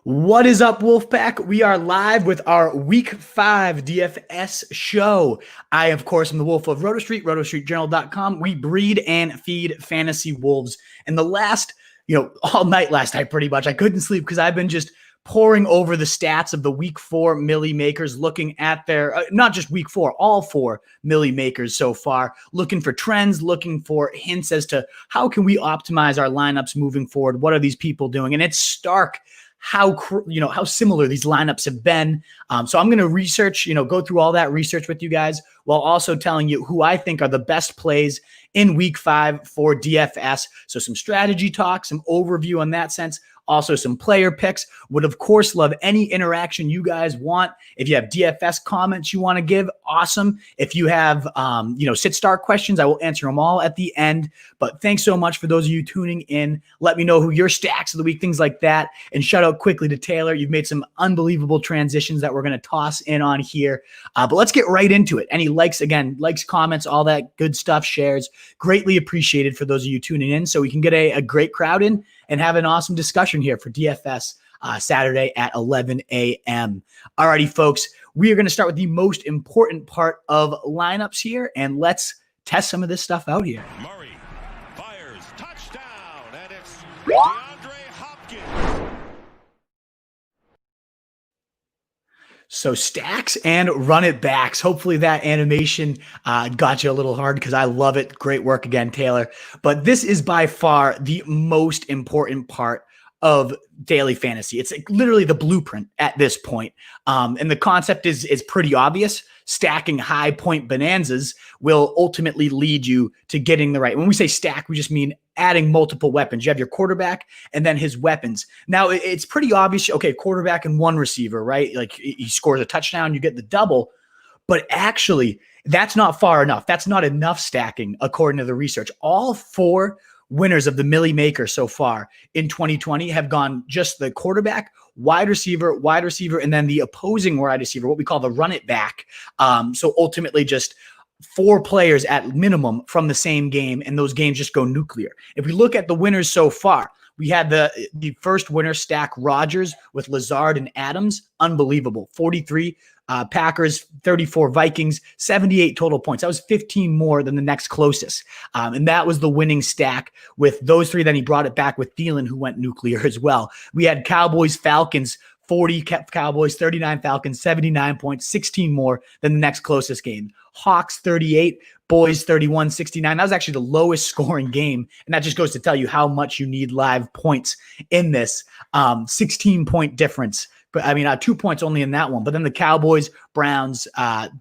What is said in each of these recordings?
What is up, Wolfpack? We are live with our Week 5 DFS show. I, of course, am the Wolf of RotoStreet, rotostreetjournal.com. We breed and feed fantasy wolves. And the last, all night last night, pretty much, I couldn't sleep because I've been just pouring over the stats of the Week 4 Milly Makers, looking at their, not just Week 4, all 4 Milly Makers so far, looking for trends, looking for hints as to how can we optimize our lineups moving forward. What are these people doing? And it's stark how similar these lineups have been. So I'm going to research, go through all that research with you guys while also telling you who I think are the best plays in Week 5 for DFS. So some strategy talk, some overview in that sense. Also some player picks. Would, of course, love any interaction you guys want. If you have DFS comments you want to give, awesome. If you have, sit-start questions, I will answer them all at the end. But thanks so much for those of you tuning in. Let me know who your stacks of the week, things like that. And shout out quickly to Taylor. You've made some unbelievable transitions that we're going to toss in on here. But let's get right into it. Any likes, comments, all that good stuff, shares, greatly appreciated for those of you tuning in so we can get a great crowd in and have an awesome discussion here for DFS Saturday at 11 a.m. Alrighty, folks, we are going to start with the most important part of lineups here, and let's test some of this stuff out here. Murray fires, touchdown, and it's DeAndre Hopkins. So stacks and run it backs. Hopefully that animation got you a little hard because I love it. Great work again, Taylor. But this is by far the most important part of daily fantasy. It's literally the blueprint at this point. And the concept is pretty obvious. Stacking high point bonanzas will ultimately lead you to getting the right. When we say stack, we just mean adding multiple weapons. You have your quarterback and then his weapons. Now it's pretty obvious. Okay, quarterback and one receiver, right? Like he scores a touchdown, you get the double. But actually, that's not far enough. That's not enough stacking according to the research. All 4 winners of the Milly Maker so far in 2020 have gone just the quarterback, wide receiver, and then the opposing wide receiver, what we call the run it back. So ultimately just 4 players at minimum from the same game, and those games just go nuclear. If we look at the winners so far, we had the first winner stack Rodgers with Lazard and Adams. Unbelievable. 43 Packers, 34 Vikings, 78 total points. That was 15 more than the next closest. And that was the winning stack with those 3. Then he brought it back with Thielen, who went nuclear as well. We had Cowboys, Falcons, 40 Cowboys, 39 Falcons, 79 points, 16 more than the next closest game. Hawks, 38, Boys, 31, 69. That was actually the lowest scoring game. And that just goes to tell you how much you need live points in this 16-point difference. But 2 points only in that one. But then the Cowboys, Browns,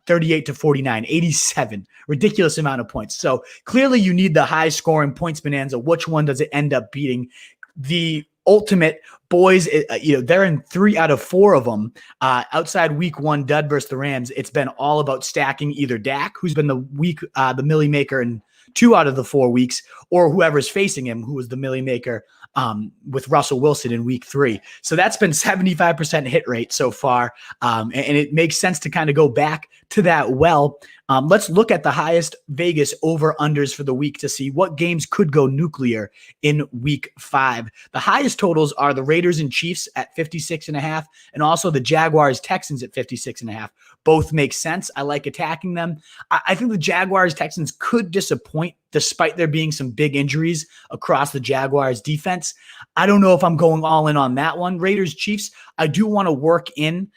38 to 49, 87, ridiculous amount of points. So clearly you need the high scoring points bonanza. Which one does it end up beating? The ultimate boys, they're in 3 out of 4 of them. Outside Week 1 dud versus the Rams, it's been all about stacking either Dak, who's been the Milly Maker in 2 out of the 4 weeks, or whoever's facing him, who was the Milly Maker with Russell Wilson in Week 3. So that's been 75% hit rate so far. And it makes sense to kind of go back to that well. Let's look at the highest Vegas over-unders for the week to see what games could go nuclear in Week 5. The highest totals are the Raiders and Chiefs at 56.5, and also the Jaguars-Texans at 56.5. Both make sense. I like attacking them. I think the Jaguars-Texans could disappoint despite there being some big injuries across the Jaguars defense. I don't know if I'm going all in on that one. Raiders-Chiefs, I do want to work in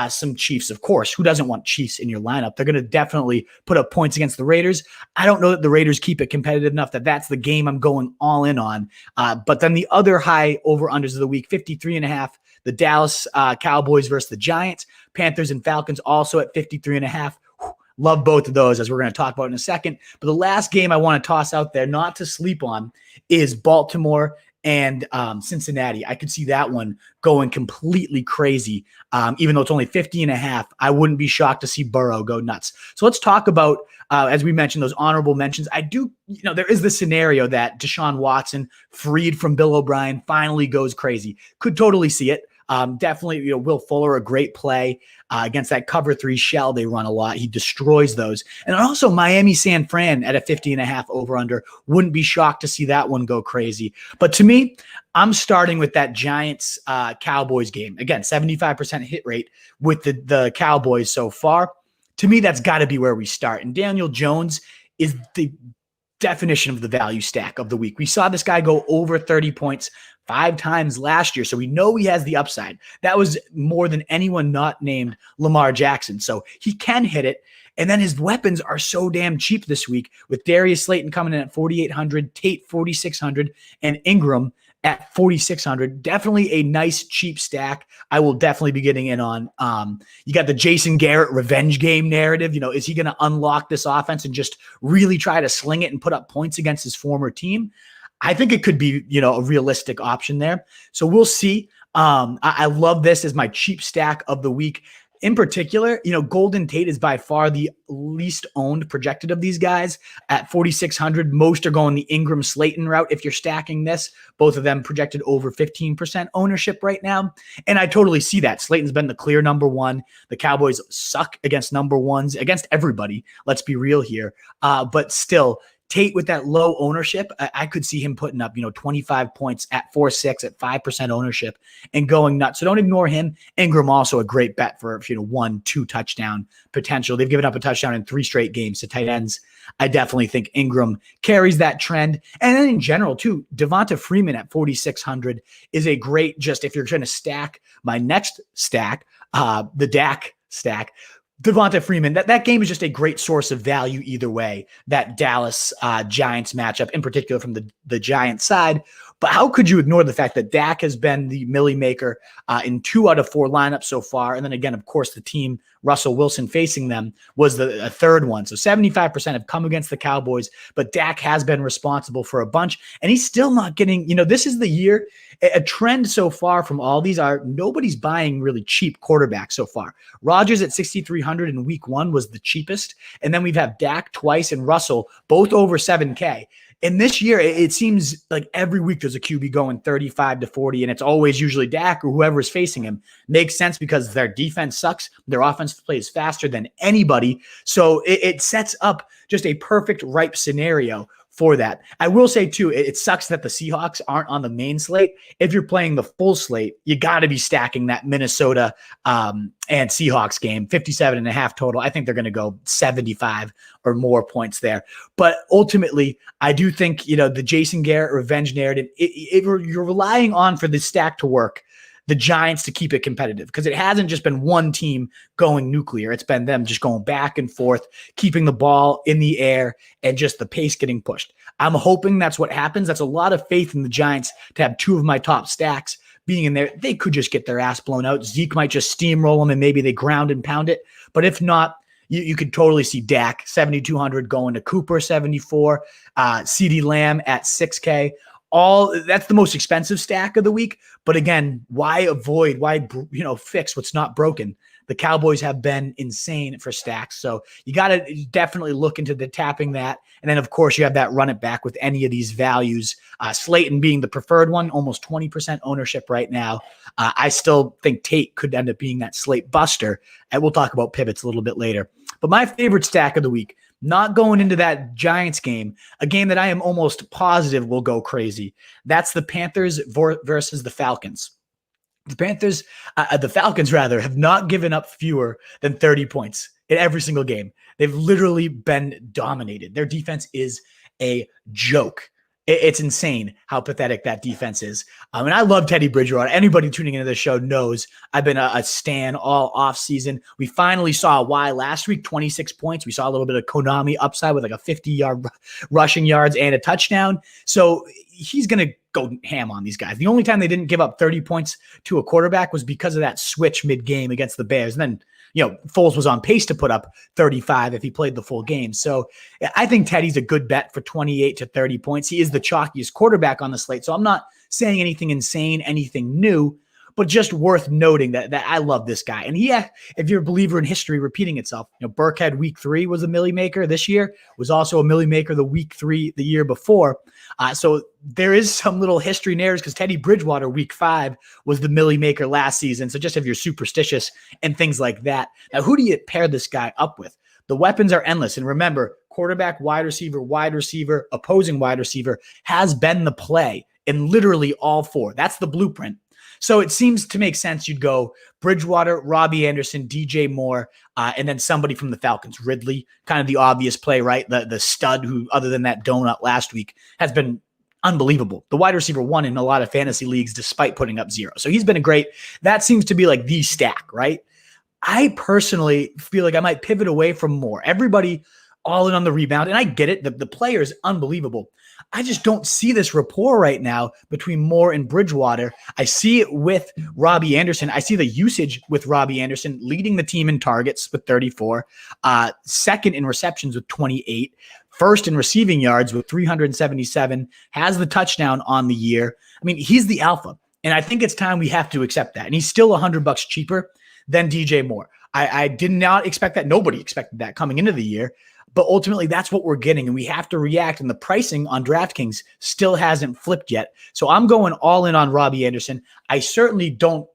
some Chiefs, of course. Who doesn't want Chiefs in your lineup? They're going to definitely put up points against the Raiders. I don't know that the Raiders keep it competitive enough that that's the game I'm going all in on. But then the other high over-unders of the week, 53.5, the Dallas Cowboys versus the Giants, Panthers and Falcons also at 53.5. Love both of those, as we're going to talk about in a second. But the last game I want to toss out there, not to sleep on, is Baltimore and Cincinnati. I could see that one going completely crazy. Even though it's only 50.5, I wouldn't be shocked to see Burrow go nuts. So let's talk about, as we mentioned, those honorable mentions. I do, there is the scenario that Deshaun Watson, freed from Bill O'Brien, finally goes crazy. Could totally see it. Definitely, Will Fuller, a great play against that cover 3 shell. They run a lot. He destroys those. And also Miami San Fran at a 50.5 over under. Wouldn't be shocked to see that one go crazy. But to me, I'm starting with that Giants Cowboys game. Again, 75% hit rate with the Cowboys so far. To me, that's got to be where we start. And Daniel Jones is the definition of the value stack of the week. We saw this guy go over 30 points 5 times last year, so we know he has the upside. That was more than anyone not named Lamar Jackson, so he can hit it. And then his weapons are so damn cheap this week with Darius Slayton coming in at 4,800, Tate 4,600, and Ingram at 4,600. Definitely a nice cheap stack. I will definitely be getting in on. You got the Jason Garrett revenge game narrative. Is he going to unlock this offense and just really try to sling it and put up points against his former team? I think it could be, a realistic option there. So we'll see. I love this as my cheap stack of the week. In particular, Golden Tate is by far the least owned projected of these guys at 4,600. Most are going the Ingram Slayton route. If you're stacking this, both of them projected over 15% ownership right now. And I totally see that. Slayton's been the clear number one. The Cowboys suck against number ones, against everybody. Let's be real here. But still, Tate with that low ownership, I could see him putting up, 25 points at 4.6 at 5% ownership and going nuts. So don't ignore him. Ingram also a great bet for 1-2 touchdown potential. They've given up a touchdown in 3 straight games to tight ends. I definitely think Ingram carries that trend. And then in general too, Devonta Freeman at 4,600 is a great, just if you're trying to stack my next stack, the Dak stack. Devonta Freeman, that game is just a great source of value either way, that Dallas Giants matchup, in particular from the Giants side. But how could you ignore the fact that Dak has been the Milly Maker in 2 out of 4 lineups so far? And then again, of course, the team, Russell Wilson facing them, was a third one. So 75% have come against the Cowboys, but Dak has been responsible for a bunch. And he's still not getting, this is the year, a trend so far from all these are nobody's buying really cheap quarterbacks so far. Rodgers at 6,300 in week 1 was the cheapest. And then we've had Dak twice and Russell both over 7K. And this year, it seems like every week there's a QB going 35 to 40, and it's always usually Dak or whoever is facing him. Makes sense because their defense sucks. Their offense plays faster than anybody. So it sets up just a perfect ripe scenario for that. I will say too, it sucks that the Seahawks aren't on the main slate. If you're playing the full slate, you got to be stacking that Minnesota and Seahawks game, 57.5 total. I think they're going to go 75 or more points there. But ultimately, I do think, the Jason Garrett revenge narrative, you're relying on for the stack to work, the Giants to keep it competitive, because it hasn't just been one team going nuclear. It's been them just going back and forth, keeping the ball in the air and just the pace getting pushed. I'm hoping that's what happens. That's a lot of faith in the Giants to have 2 of my top stacks being in there. They could just get their ass blown out. Zeke might just steamroll them and maybe they ground and pound it. But if not, you could totally see Dak 7,200 going to Cooper 74, CeeDee Lamb at 6K. That's the most expensive stack of the week. But again, why fix what's not broken? The Cowboys have been insane for stacks. So you got to definitely look into the tapping that. And then of course you have that run it back with any of these values. Slayton being the preferred one, almost 20% ownership right now. I still think Tate could end up being that slate buster. And we'll talk about pivots a little bit later. But my favorite stack of the week, not going into that Giants game, a game that I am almost positive will go crazy. That's the Panthers versus the Falcons. The Falcons have not given up fewer than 30 points in every single game. They've literally been dominated. Their defense is a joke. It's insane how pathetic that defense is. And I love Teddy Bridgewater. Anybody tuning into this show knows I've been a stan all offseason. We finally saw why last week, 26 points. We saw a little bit of Konami upside with like a 50-yard rushing yards and a touchdown. So he's going to go ham on these guys. The only time they didn't give up 30 points to a quarterback was because of that switch mid-game against the Bears. And then, Foles was on pace to put up 35 if he played the full game. So I think Teddy's a good bet for 28 to 30 points. He is the chalkiest quarterback on the slate. So I'm not saying anything insane, anything new, but just worth noting that I love this guy. And if you're a believer in history repeating itself, Burkhead week 3 was a Milly Maker this year, was also a Milly Maker the week 3 the year before. So there is some little history narratives because Teddy Bridgewater week 5 was the Milly Maker last season. So just if you're superstitious and things like that. Now, who do you pair this guy up with? The weapons are endless. And remember, quarterback, wide receiver, opposing wide receiver has been the play in literally all 4. That's the blueprint. So it seems to make sense you'd go Bridgewater, Robbie Anderson, DJ Moore, and then somebody from the Falcons, Ridley, kind of the obvious play, right? The stud who, other than that donut last week, has been unbelievable. The wide receiver 1 in a lot of fantasy leagues despite putting up 0. So he's been great. That seems to be like the stack, right? I personally feel like I might pivot away from Moore. Everybody all in on the rebound, and I get it. The player is unbelievable. I just don't see this rapport right now between Moore and Bridgewater. I see it with Robbie Anderson. I see the usage with Robbie Anderson leading the team in targets with 34, second in receptions with 28, first in receiving yards with 377, has the touchdown on the year. I mean, he's the alpha, and I think it's time we have to accept that. And he's still $100 cheaper than DJ Moore. I did not expect that. Nobody expected that coming into the year. But ultimately, that's what we're getting, and we have to react. And the pricing on DraftKings still hasn't flipped yet. So I'm going all in on Robbie Anderson. I'm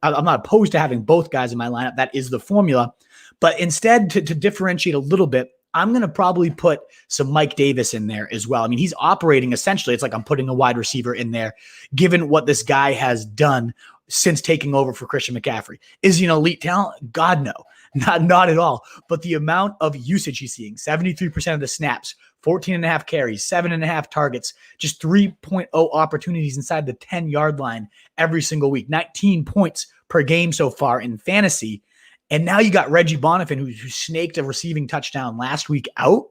not opposed to having both guys in my lineup. That is the formula. But instead, to differentiate a little bit, I'm going to probably put some Mike Davis in there as well. I mean, he's operating essentially. It's like I'm putting a wide receiver in there, given what this guy has done since taking over for Christian McCaffrey. Is he an elite talent? God, no. Not at all. But the amount of usage he's seeing, 73% of the snaps, 14.5 carries, 7.5 targets, just 3.0 opportunities inside the 10-yard line every single week, 19 points per game so far in fantasy. And now you got Reggie Bonifant, who snaked a receiving touchdown last week out.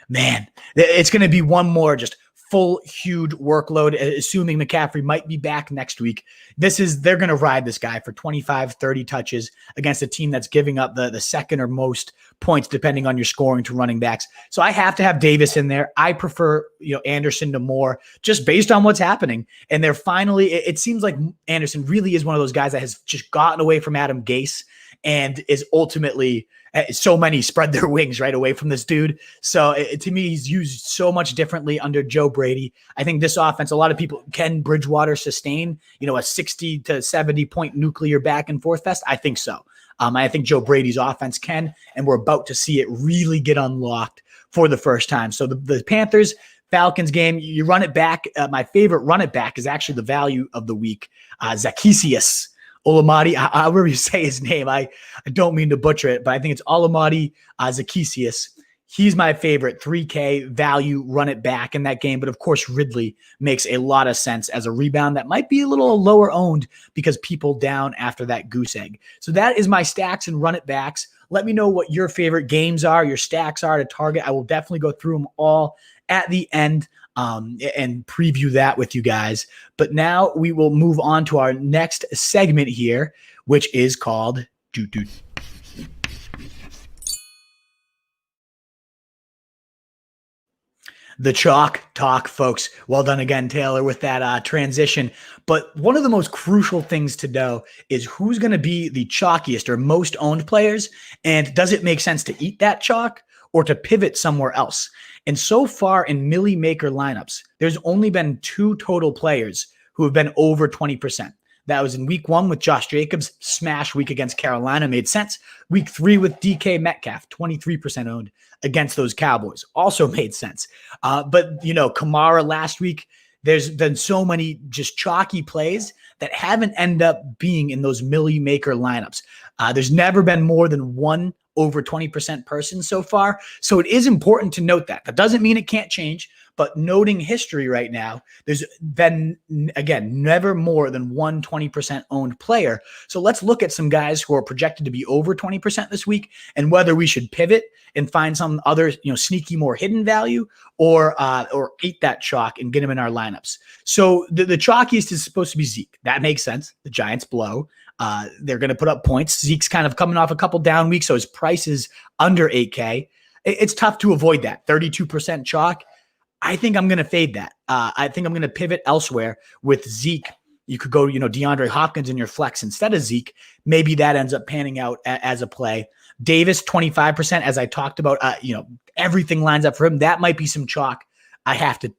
Man, it's going to be one more just full, huge workload, assuming McCaffrey might be back next week. They're going to ride this guy for 25, 30 touches against a team that's giving up the second or most points, depending on your scoring, to running backs. So I have to have Davis in there. I prefer, Anderson to Moore just based on what's happening. And they're finally, it seems like Anderson really is one of those guys that has just gotten away from Adam Gase and is ultimately, so many spread their wings right away from this dude. So to me, he's used so much differently under Joe Brady. I think this offense, a lot of people, can Bridgewater sustain, a 60 to 70 point nuclear back and forth fest? I think so. I think Joe Brady's offense can, and we're about to see it really get unlocked for the first time. So the Panthers Falcons game, you run it back. My favorite run it back is actually the value of the week, Zacchaeus Olamide, however you say his name. I don't mean to butcher it, but I think it's Olamide Zacchaeus. He's my favorite 3K value run it back in that game. But of course, Ridley makes a lot of sense as a rebound that might be a little lower owned because people down after that goose egg. So that is my stacks and run it backs. Let me know what your favorite games are, your stacks are to target. I will definitely go through them all at the end and preview that with you guys. But now we will move on to our next segment here, which is called the Chalk Talk, folks. Well done again, Taylor, with that transition. But one of the most crucial things to know is who's going to be the chalkiest or most owned players, and does it make sense to eat that chalk or to pivot somewhere else? And so far in Milly Maker lineups, there's only been 2 total players who have been over 20%. That was in week 1 with Josh Jacobs, smash week against Carolina, made sense. Week 3 with DK Metcalf, 23% owned against those Cowboys, also made sense. But Kamara last week, there's been so many just chalky plays that haven't ended up being in those Milly Maker lineups. There's never been more than one over 20% person so far. So it is important to note that. That doesn't mean it can't change, but noting history right now, there's been, again, never more than one 20% owned player. So let's look at some guys who are projected to be over 20% this week and whether we should pivot and find some other, sneaky, more hidden value or eat that chalk and get him in our lineups. So the chalkiest is supposed to be Zeke. That makes sense. The Giants blow. They're going to put up points. Zeke's kind of coming off a couple down weeks, so his price is under 8K. It's tough to avoid that. 32% chalk. I think I'm going to fade that. I think I'm going to pivot elsewhere with Zeke you could go, DeAndre Hopkins in your flex instead of Zeke. Maybe that ends up panning out as a play. Davis, 25%, as I talked about, everything lines up for him. That might be some chalk I have to,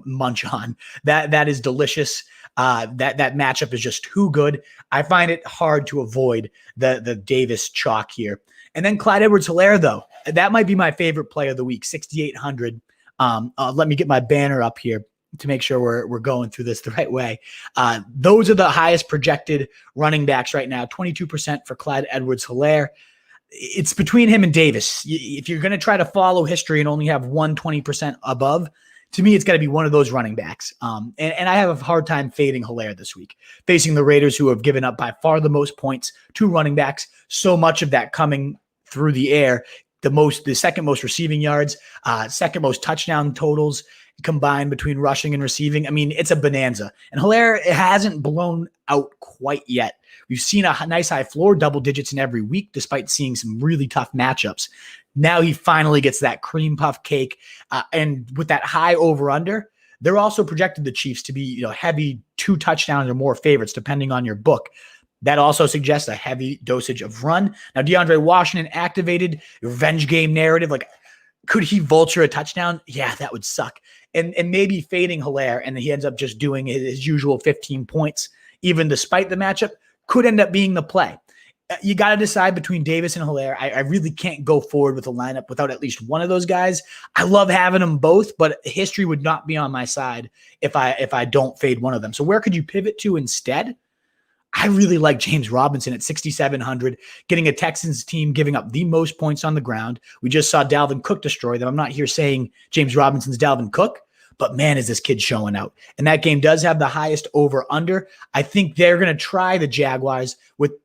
munch on. That is delicious. That matchup is just too good. I find it hard to avoid the Davis chalk here. And then Clyde Edwards-Helaire, though, that might be my favorite play of the week, 6,800. Let me get my banner up here to make sure we're going through this the right way. Those are the highest projected running backs right now, 22% for Clyde Edwards-Helaire. It's between him and Davis. If you're going to try to follow history and only have 120% above, to me, it's got to be one of those running backs. And I have a hard time fading Helaire this week, facing the Raiders, who have given up by far the most points to running backs. So much of that coming through the air. The second most receiving yards, second most touchdown totals combined between rushing and receiving. I mean, it's a bonanza. And Helaire hasn't blown out quite yet. We've seen a nice high floor, double digits in every week, despite seeing some really tough matchups. Now he finally gets that cream puff cake. And with that high over-under, they're also projected the Chiefs to be heavy 2 touchdowns or more favorites, depending on your book. That also suggests a heavy dosage of run. Now, DeAndre Washington activated, revenge game narrative. Like, could he vulture a touchdown? Yeah, that would suck. And maybe fading Helaire, and he ends up just doing his usual 15 points, even despite the matchup, could end up being the play. You got to decide between Davis and Helaire. I really can't go forward with a lineup without at least one of those guys. I love having them both, but history would not be on my side if I don't fade one of them. So where could you pivot to instead? I really like James Robinson at 6,700, getting a Texans team giving up the most points on the ground. We just saw Dalvin Cook destroy them. I'm not here saying James Robinson's Dalvin Cook, but man, is this kid showing out. And that game does have the highest over-under. I think they're going to try the Jaguars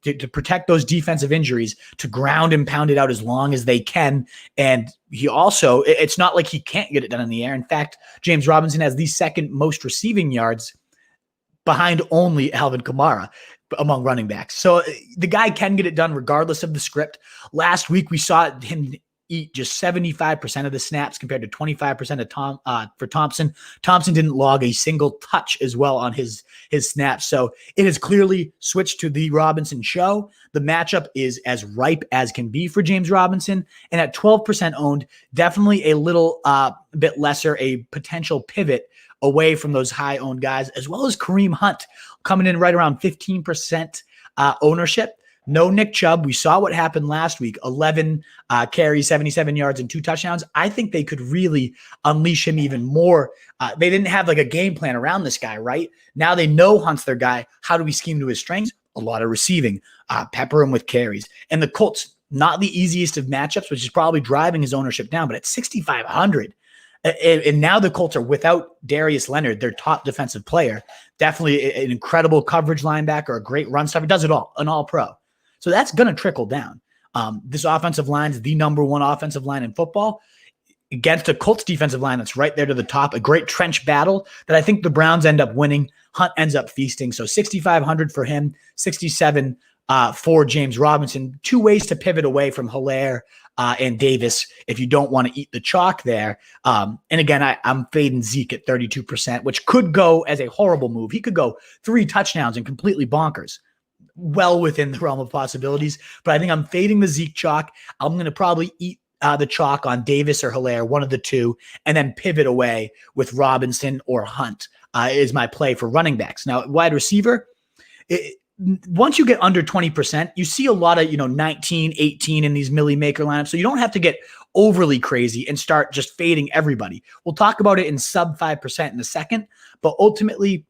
to protect those defensive injuries, to ground and pound it out as long as they can. And he also, it's not like he can't get it done in the air. In fact, James Robinson has the second most receiving yards behind only Alvin Kamara among running backs. So the guy can get it done regardless of the script. Last week, we saw him eat just 75% of the snaps compared to 25% for Thompson. Thompson didn't log a single touch as well on his snaps. So it has clearly switched to the Robinson show. The matchup is as ripe as can be for James Robinson. And at 12% owned, definitely a little bit lesser, a potential pivot away from those high-owned guys, as well as Kareem Hunt coming in right around 15% ownership. No Nick Chubb. We saw what happened last week, 11 carries, 77 yards, and 2 touchdowns. I think they could really unleash him even more. They didn't have like a game plan around this guy, right? Now they know Hunt's their guy. How do we scheme to his strengths? A lot of receiving, pepper him with carries. And the Colts, not the easiest of matchups, which is probably driving his ownership down, but at 6,500, and now the Colts are without Darius Leonard, their top defensive player. Definitely an incredible coverage linebacker, a great run stuffer. Does it all, an all-pro. So that's going to trickle down. This offensive line is the number 1 offensive line in football against a Colts defensive line that's right there to the top. A great trench battle that I think the Browns end up winning. Hunt ends up feasting. So 6,500 for him, 67 for James Robinson. 2 ways to pivot away from Helaire and Davis if you don't want to eat the chalk there. And again, I'm fading Zeke at 32%, which could go as a horrible move. He could go 3 touchdowns and completely bonkers. Well within the realm of possibilities, but I think I'm fading the Zeke chalk. I'm going to probably eat the chalk on Davis or Helaire, one of the two, and then pivot away with Robinson or Hunt is my play for running backs. Now, wide receiver, once you get under 20%, you see a lot of 19, 18 in these Milly Maker lineups, so you don't have to get overly crazy and start just fading everybody. We'll talk about it in sub 5% in a second, but ultimately,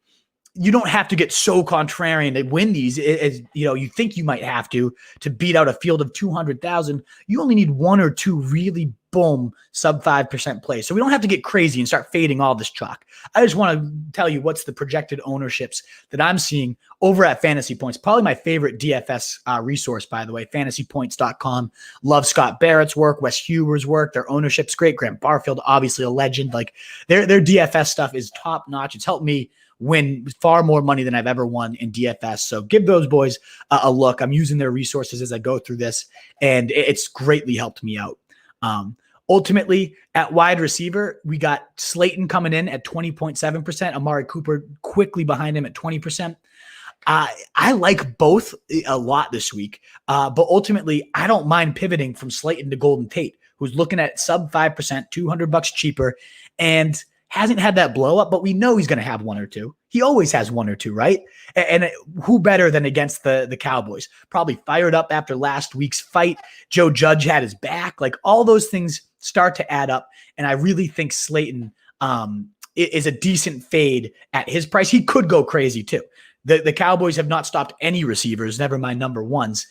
you don't have to get so contrarian to win these as you think you might have to beat out a field of 200,000. You only need 1 or 2 really boom sub 5% plays. So we don't have to get crazy and start fading all this chalk. I just want to tell you what's the projected ownerships that I'm seeing over at Fantasy Points. Probably my favorite DFS resource, by the way, fantasypoints.com. Love Scott Barrett's work, Wes Huber's work. Their ownership's great. Grant Barfield, obviously a legend. Like their DFS stuff is top notch. It's helped me win far more money than I've ever won in DFS. So give those boys a look. I'm using their resources as I go through this, and it's greatly helped me out. Ultimately, at wide receiver, we got Slayton coming in at 20.7%, Amari Cooper quickly behind him at 20%. I like both a lot this week, but ultimately, I don't mind pivoting from Slayton to Golden Tate, who's looking at sub 5%, $200 cheaper, and hasn't had that blow up, but we know he's going to have one or two. He always has one or two, right? And who better than against the Cowboys? Probably fired up after last week's fight. Joe Judge had his back. Like, all those things start to add up, and I really think Slayton is a decent fade at his price. He could go crazy too. The Cowboys have not stopped any receivers, never mind number ones,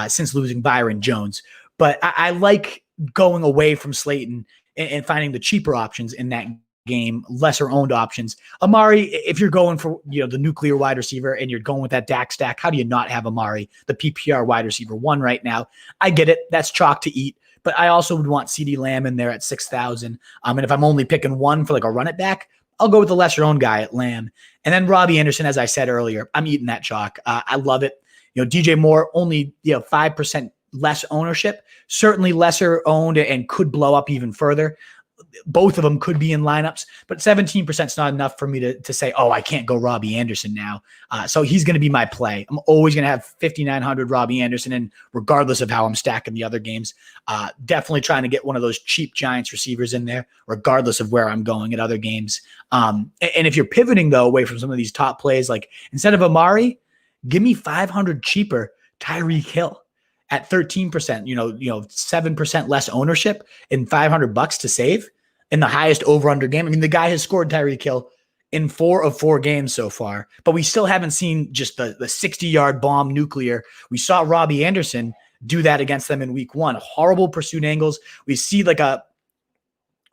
since losing Byron Jones. But I like going away from Slayton and finding the cheaper options in that game, lesser owned options. Amari, if you're going for the nuclear wide receiver and you're going with that Dak stack, how do you not have Amari, the PPR wide receiver 1 right now? I get it. That's chalk to eat. But I also would want CeeDee Lamb in there at 6,000. And if I'm only picking one for like a run it back, I'll go with the lesser owned guy at Lamb. And then Robbie Anderson, as I said earlier, I'm eating that chalk. I love it. DJ Moore, only 5% less ownership, certainly lesser owned and could blow up even further. Both of them could be in lineups, but 17% is not enough for me to say, oh, I can't go Robbie Anderson now. So he's going to be my play. I'm always going to have 5,900 Robbie Anderson, and regardless of how I'm stacking the other games, definitely trying to get one of those cheap Giants receivers in there, regardless of where I'm going at other games. And if you're pivoting, though, away from some of these top plays, like instead of Amari, give me 500 cheaper Tyreek Hill at 13%, 7% less ownership and $500 to save in the highest over-under game. I mean, the guy has scored Tyreek Hill in 4 of 4 games so far, but we still haven't seen just the 60-yard bomb nuclear. We saw Robbie Anderson do that against them in week 1. Horrible pursuit angles. We see like a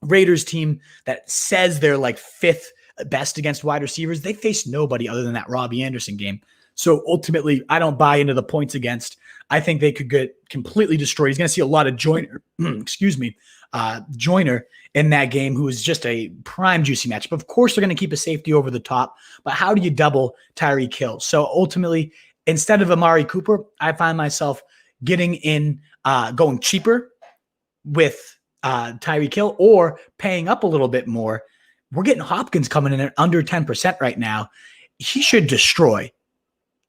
Raiders team that says they're like 5th best against wide receivers. They face nobody other than that Robbie Anderson game. So ultimately, I don't buy into the points against. I think they could get completely destroyed. He's going to see a lot of Joyner, Joyner in that game, who is just a prime juicy matchup. Of course, they're going to keep a safety over the top, but how do you double Tyreek Hill? So ultimately, instead of Amari Cooper, I find myself getting in, going cheaper with Tyreek Hill or paying up a little bit more. We're getting Hopkins coming in at under 10% right now. He should destroy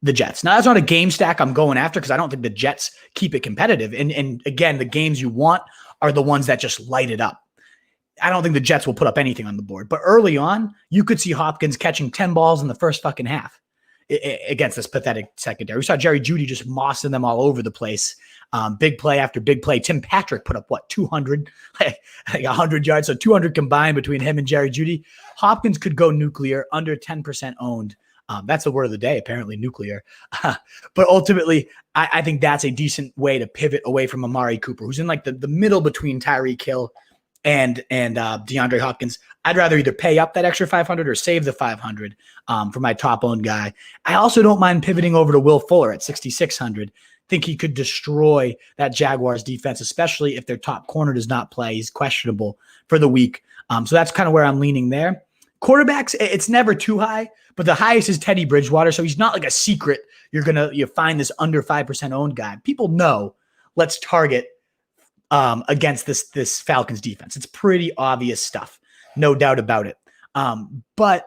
the Jets. Now, that's not a game stack I'm going after because I don't think the Jets keep it competitive. And again, the games you want are the ones that just light it up. I don't think the Jets will put up anything on the board. But early on, you could see Hopkins catching 10 balls in the first fucking half against this pathetic secondary. We saw Jerry Jeudy just mossing them all over the place. Big play after big play. Tim Patrick put up, 200? like 100 yards. So 200 combined between him and Jerry Jeudy. Hopkins could go nuclear, under 10% owned. That's the word of the day, apparently, nuclear. But ultimately, I think that's a decent way to pivot away from Amari Cooper, who's in like the middle between Tyreek Hill and DeAndre Hopkins. I'd rather either pay up that extra 500 or save the 500 for my top owned guy. I also don't mind pivoting over to Will Fuller at 6,600. Think he could destroy that Jaguars defense, especially if their top corner does not play. He's questionable for the week. So that's kind of where I'm leaning there. Quarterbacks, it's never too high, but the highest is Teddy Bridgewater. So he's not like a secret. You find this under 5% owned guy. People know, let's target against this Falcons defense. It's pretty obvious stuff. No doubt about it. But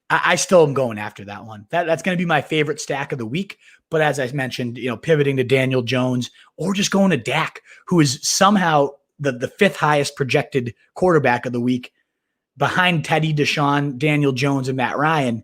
I still am going after that one. That's going to be my favorite stack of the week. But as I mentioned, pivoting to Daniel Jones or just going to Dak, who is somehow the 5th highest projected quarterback of the week behind Teddy, Deshaun, Daniel Jones, and Matt Ryan,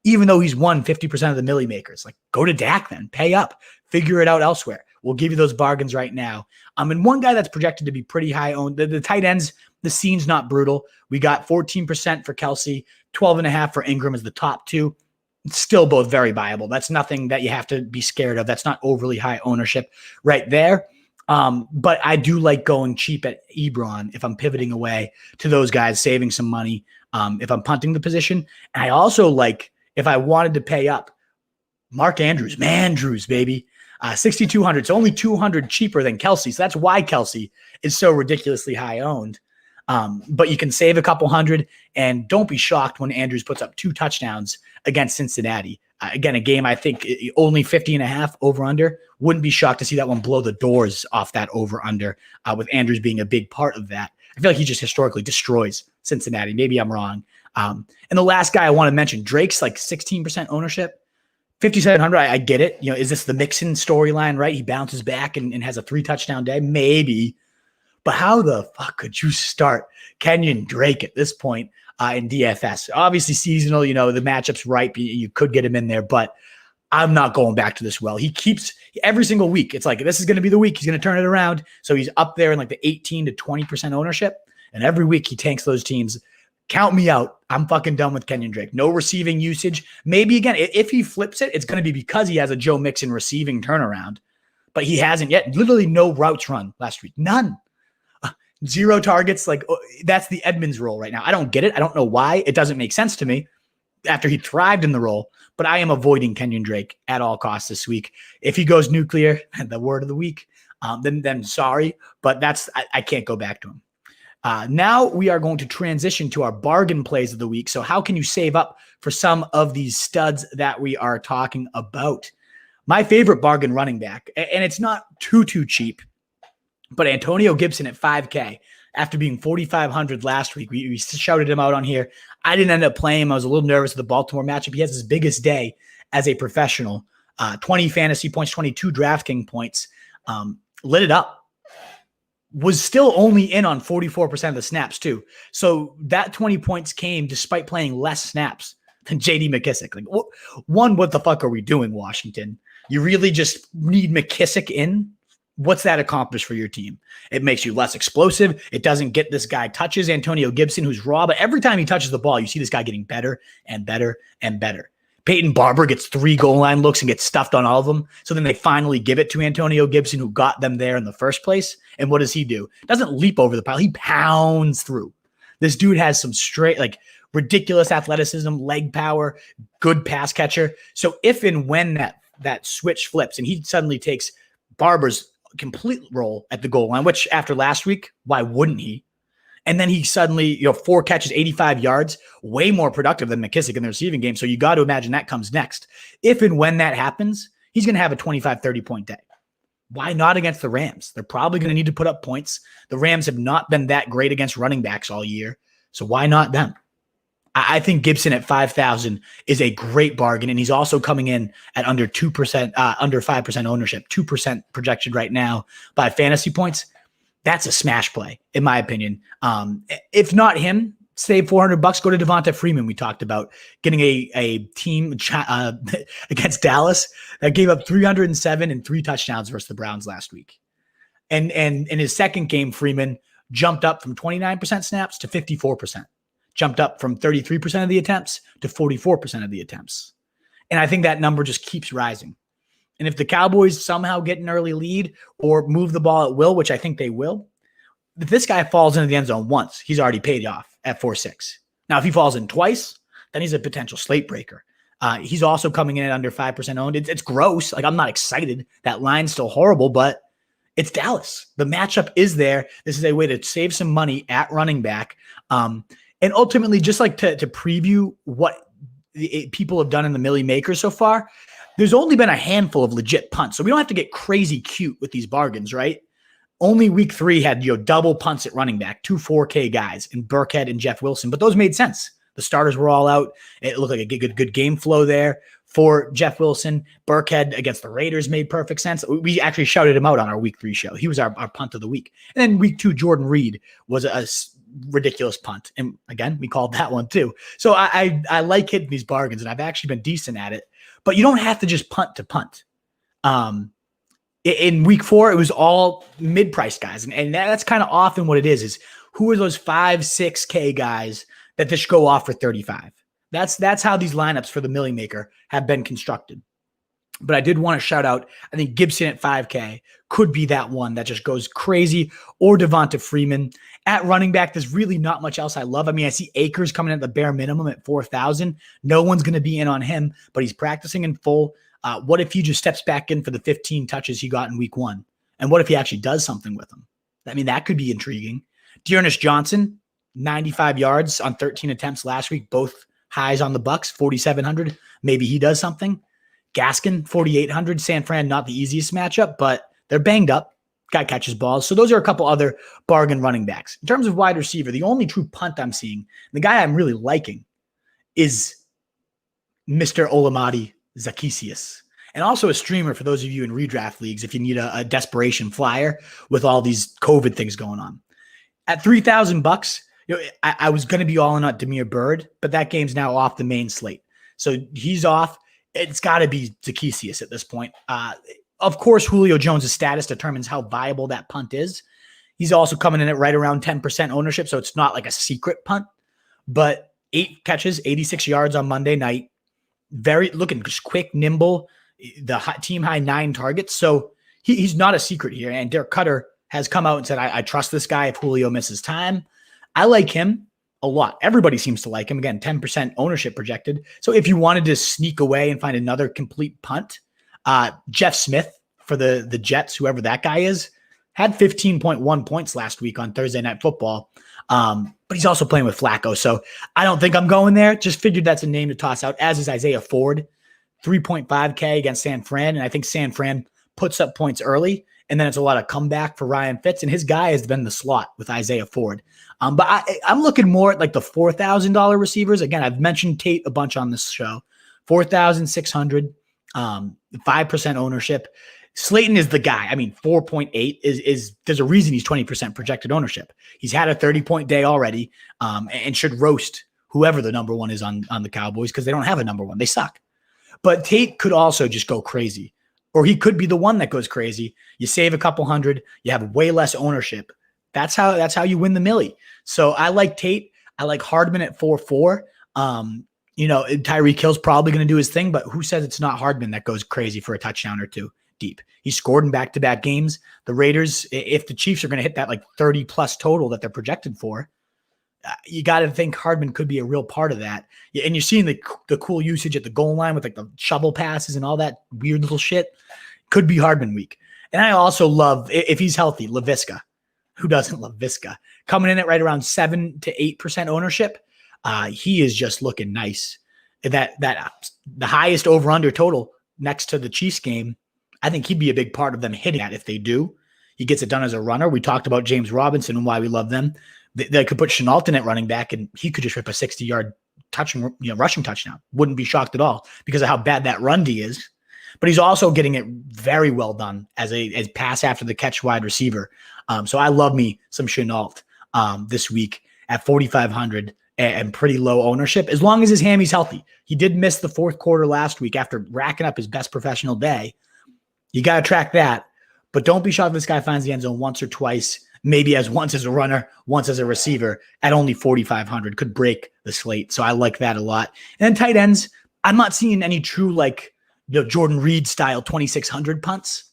even though he's won 50% of the Milly Makers. Like, go to Dak then. Pay up. Figure it out elsewhere. We'll give you those bargains right now. And one guy that's projected to be pretty high owned, the tight ends, the scene's not brutal. We got 14% for Kelsey, 12.5 for Ingram as the top 2. It's still both very viable. That's nothing that you have to be scared of. That's not overly high ownership right there. But I do like going cheap at Ebron if I'm pivoting away to those guys, saving some money if I'm punting the position. And I also like, if I wanted to pay up, Mark Andrews, baby. 6,200. It's only 200 cheaper than Kelsey. So that's why Kelsey is so ridiculously high owned. But you can save a couple hundred, and don't be shocked when Andrews puts up 2 touchdowns against Cincinnati. Again, a game I think only 50.5 over under. Wouldn't be shocked to see that one blow the doors off that over under with Andrews being a big part of that. I feel like he just historically destroys Cincinnati. Maybe I'm wrong. And the last guy I want to mention, Drake's like 16% ownership. 5,700, I get it. You know, is this the Mixon storyline, right? He bounces back and has a 3-touchdown day? Maybe. But how the fuck could you start Kenyon Drake at this point in DFS? Obviously seasonal, you know, the matchup's ripe. You could get him in there, but I'm not going back to this well. He keeps every single week. It's like, this is going to be the week. He's going to turn it around. So he's up there in like the 18 to 20% ownership. And every week he tanks those teams. Count me out. I'm fucking done with Kenyon Drake. No receiving usage. Maybe again, if he flips it, it's going to be because he has a Joe Mixon receiving turnaround, but he hasn't yet. Literally no routes run last week. None. 0 targets. Like, that's the Edmonds role right now. I don't get it. I don't know why. It doesn't make sense to me after he thrived in the role, but I am avoiding Kenyon Drake at all costs this week. If he goes nuclear, the word of the week, then sorry, but I can't go back to him. Now we are going to transition to our bargain plays of the week. So how can you save up for some of these studs that we are talking about? My favorite bargain running back, and it's not too cheap, but Antonio Gibson at 5K after being 4,500 last week. We shouted him out on here. I didn't end up playing him. I was a little nervous with the Baltimore matchup. He has his biggest day as a professional, 20 fantasy points, 22 DraftKings points, lit it up. Was still only in on 44% of the snaps too. So that 20 points came despite playing less snaps than JD McKissick. Like, what the fuck are we doing, Washington? You really just need McKissick in? What's that accomplish for your team? It makes you less explosive. It doesn't get this guy touches, Antonio Gibson, who's raw, but every time he touches the ball, you see this guy getting better and better and better. Peyton Barber gets 3 goal line looks and gets stuffed on all of them. So then they finally give it to Antonio Gibson, who got them there in the first place. And what does he do? Doesn't leap over the pile. He pounds through. This dude has some straight, like, ridiculous athleticism, leg power, good pass catcher. So if and when that switch flips and he suddenly takes Barber's complete role at the goal line, which after last week, why wouldn't he? And then he suddenly, 4 catches, 85 yards, way more productive than McKissick in the receiving game. So you got to imagine that comes next. If and when that happens, he's going to have a 25, 30-point day. Why not against the Rams? They're probably going to need to put up points. The Rams have not been that great against running backs all year. So why not them? I think Gibson at 5,000 is a great bargain. And he's also coming in at under 2%, under 5% ownership, 2% projected right now by fantasy points. That's a smash play, in my opinion. If not him, save $400, go to Devonta Freeman. We talked about getting a team against Dallas that gave up 307 and 3 touchdowns versus the Browns last week. And in his second game, Freeman jumped up from 29% snaps to 54%, jumped up from 33% of the attempts to 44% of the attempts. And I think that number just keeps rising. And if the Cowboys somehow get an early lead or move the ball at will, which I think they will, if this guy falls into the end zone once, he's already paid off at 4.6. Now, if he falls in twice, then he's a potential slate breaker. He's also coming in at under 5% owned. It's gross. Like, I'm not excited. That line's still horrible, but it's Dallas. The matchup is there. This is a way to save some money at running back. And ultimately, just like to preview what people have done in the Milly Makers so far, there's only been a handful of legit punts. So we don't have to get crazy cute with these bargains, right? Only week 3 had double punts at running back, 2 4K guys in Burkhead and Jeff Wilson, but those made sense. The starters were all out. It looked like a good game flow there for Jeff Wilson. Burkhead against the Raiders made perfect sense. We actually shouted him out on our week 3 show. He was our punt of the week. And then week 2, Jordan Reed was a ridiculous punt. And again, we called that one too. So I like hitting these bargains, and I've actually been decent at it. But you don't have to just punt to punt. In week 4, it was all mid-price guys. And that's kind of often what it is who are those 5, 6K guys that just go off for 35? That's how these lineups for the Milly Maker have been constructed. But I did want to shout out, I think Gibson at 5K could be that one that just goes crazy, or Devonta Freeman. At running back, there's really not much else I love. I mean, I see Akers coming in at the bare minimum at 4,000. No one's going to be in on him, but he's practicing in full. What if he just steps back in for the 15 touches he got in week 1? And what if he actually does something with them? I mean, that could be intriguing. Dearness Johnson, 95 yards on 13 attempts last week, both highs on the Bucks, 4,700. Maybe he does something. Gaskin, 4,800. San Fran, not the easiest matchup, but they're banged up. Guy catches balls. So those are a couple other bargain running backs. In terms of wide receiver, the only true punt I'm seeing, the guy I'm really liking, is Mr. Olamide Zaccheaus. And also a streamer for those of you in redraft leagues if you need a desperation flyer with all these COVID things going on. At $3,000, I was going to be all in on Damiere Byrd, but that game's now off the main slate. So he's off. It's got to be Zaccheaus at this point. Of course, Julio Jones' status determines how viable that punt is. He's also coming in at right around 10% ownership, so it's not like a secret punt. But 8 catches, 86 yards on Monday night. Very looking just quick, nimble. The team high 9 targets. So he's not a secret here. And Derek Cutter has come out and said, I trust this guy if Julio misses time. I like him a lot. Everybody seems to like him. Again, 10% ownership projected. So if you wanted to sneak away and find another complete punt, Jeff Smith for the Jets, whoever that guy is, had 15.1 points last week on Thursday Night Football. But he's also playing with Flacco. So I don't think I'm going there. Just figured that's a name to toss out, as is Isaiah Ford. 3.5K against San Fran. And I think San Fran puts up points early. And then it's a lot of comeback for Ryan Fitz. And his guy has been the slot with Isaiah Ford. But I'm looking more at like the $4,000 receivers. Again, I've mentioned Tate a bunch on this show. 4,600, 5% ownership. Slayton is the guy. I mean, 4.8 is there's a reason he's 20% projected ownership. He's had a 30-point day already and should roast whoever the number one is on the Cowboys because they don't have a number one. They suck. But Tate could also just go crazy, or he could be the one that goes crazy. You save a couple hundred, you have way less ownership. That's how you win the Millie. So I like Tate. I like Hardman at 4.4. Tyreek Hill's probably going to do his thing, but who says it's not Hardman that goes crazy for a touchdown or two deep? He scored in back-to-back games. The Raiders, if the Chiefs are going to hit that like 30-plus total that they're projected for, you got to think Hardman could be a real part of that. And you're seeing the cool usage at the goal line with like the shovel passes and all that weird little shit. Could be Hardman week. And I also love, if he's healthy, LaVisca. Who doesn't love Visca? Coming in at right around 7 to 8% ownership. He is just looking nice. That the highest over-under total next to the Chiefs game, I think he'd be a big part of them hitting that if they do. He gets it done as a runner. We talked about James Robinson and why we love them. They could put Chenault at running back, and he could just rip a 60-yard rushing touchdown. Wouldn't be shocked at all because of how bad that run D is. But he's also getting it very well done as pass after the catch wide receiver. So I love me some Chenault this week at 4,500 and pretty low ownership, as long as his hammy's healthy. He did miss the fourth quarter last week after racking up his best professional day. You got to track that. But don't be shocked if this guy finds the end zone once or twice. Maybe once as a runner, once as a receiver at only 4,500 could break the slate. So I like that a lot. And then tight ends, I'm not seeing any true Jordan Reed style 2,600 punts,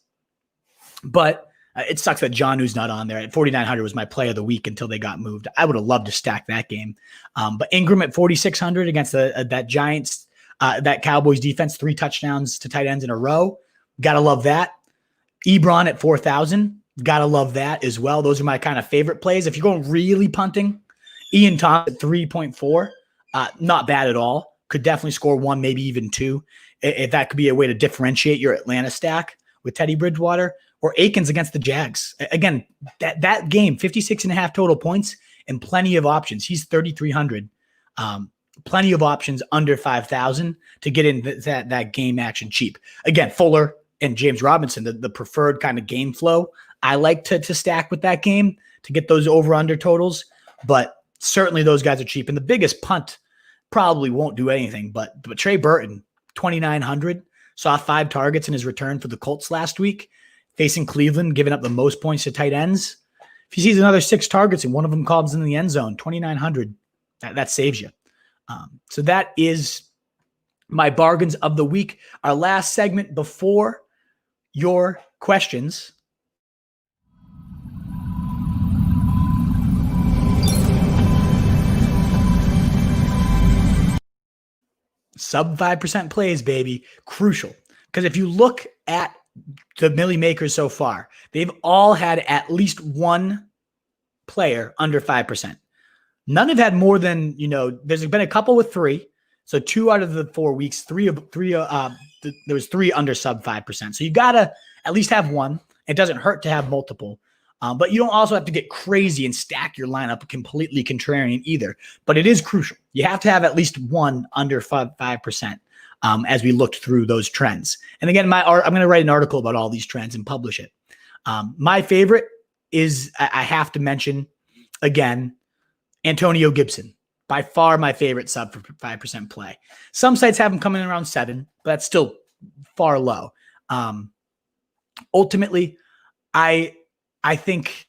but it sucks that Jonnu's not on there. At 4,900 was my play of the week until they got moved. I would have loved to stack that game. But Ingram at 4,600 against that Giants, that Cowboys defense, 3 touchdowns to tight ends in a row. Got to love that. Ebron at 4,000. Got to love that as well. Those are my kind of favorite plays. If you're going really punting, Ian Thomas at 3.4, not bad at all. Could definitely score 1, maybe even 2. If that could be a way to differentiate your Atlanta stack with Teddy Bridgewater, or Akins against the Jags. Again, that game, 56.5 total points and plenty of options. He's 3,300. Plenty of options under 5,000 to get in that game action cheap. Again, Fuller and James Robinson, the preferred kind of game flow. I like to stack with that game to get those over-under totals, but certainly those guys are cheap. And the biggest punt probably won't do anything, but Trey Burton, 2,900, saw 5 targets in his return for the Colts last week, facing Cleveland, giving up the most points to tight ends. If he sees another 6 targets and one of them comes in the end zone, 2,900, that saves you. So that is my bargains of the week. Our last segment before your questions. Sub 5% plays, baby. Crucial. Because if you look at the Milly Makers so far, they've all had at least one player under 5%. None have had more than, there's been a couple with 3. So 2 out of the 4 weeks, there was 3 under sub 5%. So you got to at least have one. It doesn't hurt to have multiple. But you don't also have to get crazy and stack your lineup completely contrarian either. But it is crucial. You have to have at least one under 5%. As we looked through those trends. And again, I'm going to write an article about all these trends and publish it. My favorite is, I have to mention again, Antonio Gibson. By far my favorite sub for 5% play. Some sites have him coming in around 7, but that's still far low. Ultimately, I think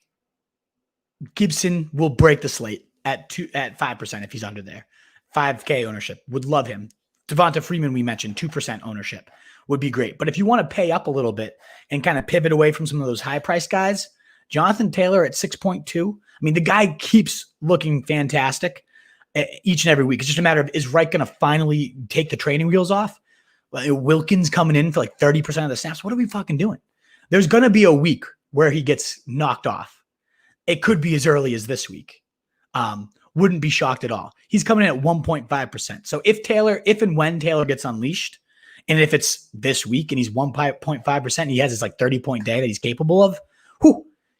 Gibson will break the slate at 5% if he's under there. 5K ownership. Would love him. Devonta Freeman, we mentioned 2% ownership would be great. But if you want to pay up a little bit and kind of pivot away from some of those high price guys, Jonathan Taylor at 6.2. I mean, the guy keeps looking fantastic each and every week. It's just a matter of, is Wright going to finally take the training wheels off? Wilkins coming in for like 30% of the snaps. What are we fucking doing? There's going to be a week where he gets knocked off. It could be as early as this week. Wouldn't be shocked at all. He's coming in at 1.5%. So if and when Taylor gets unleashed, and if it's this week and he's 1.5%, he has this like 30-point day that he's capable of,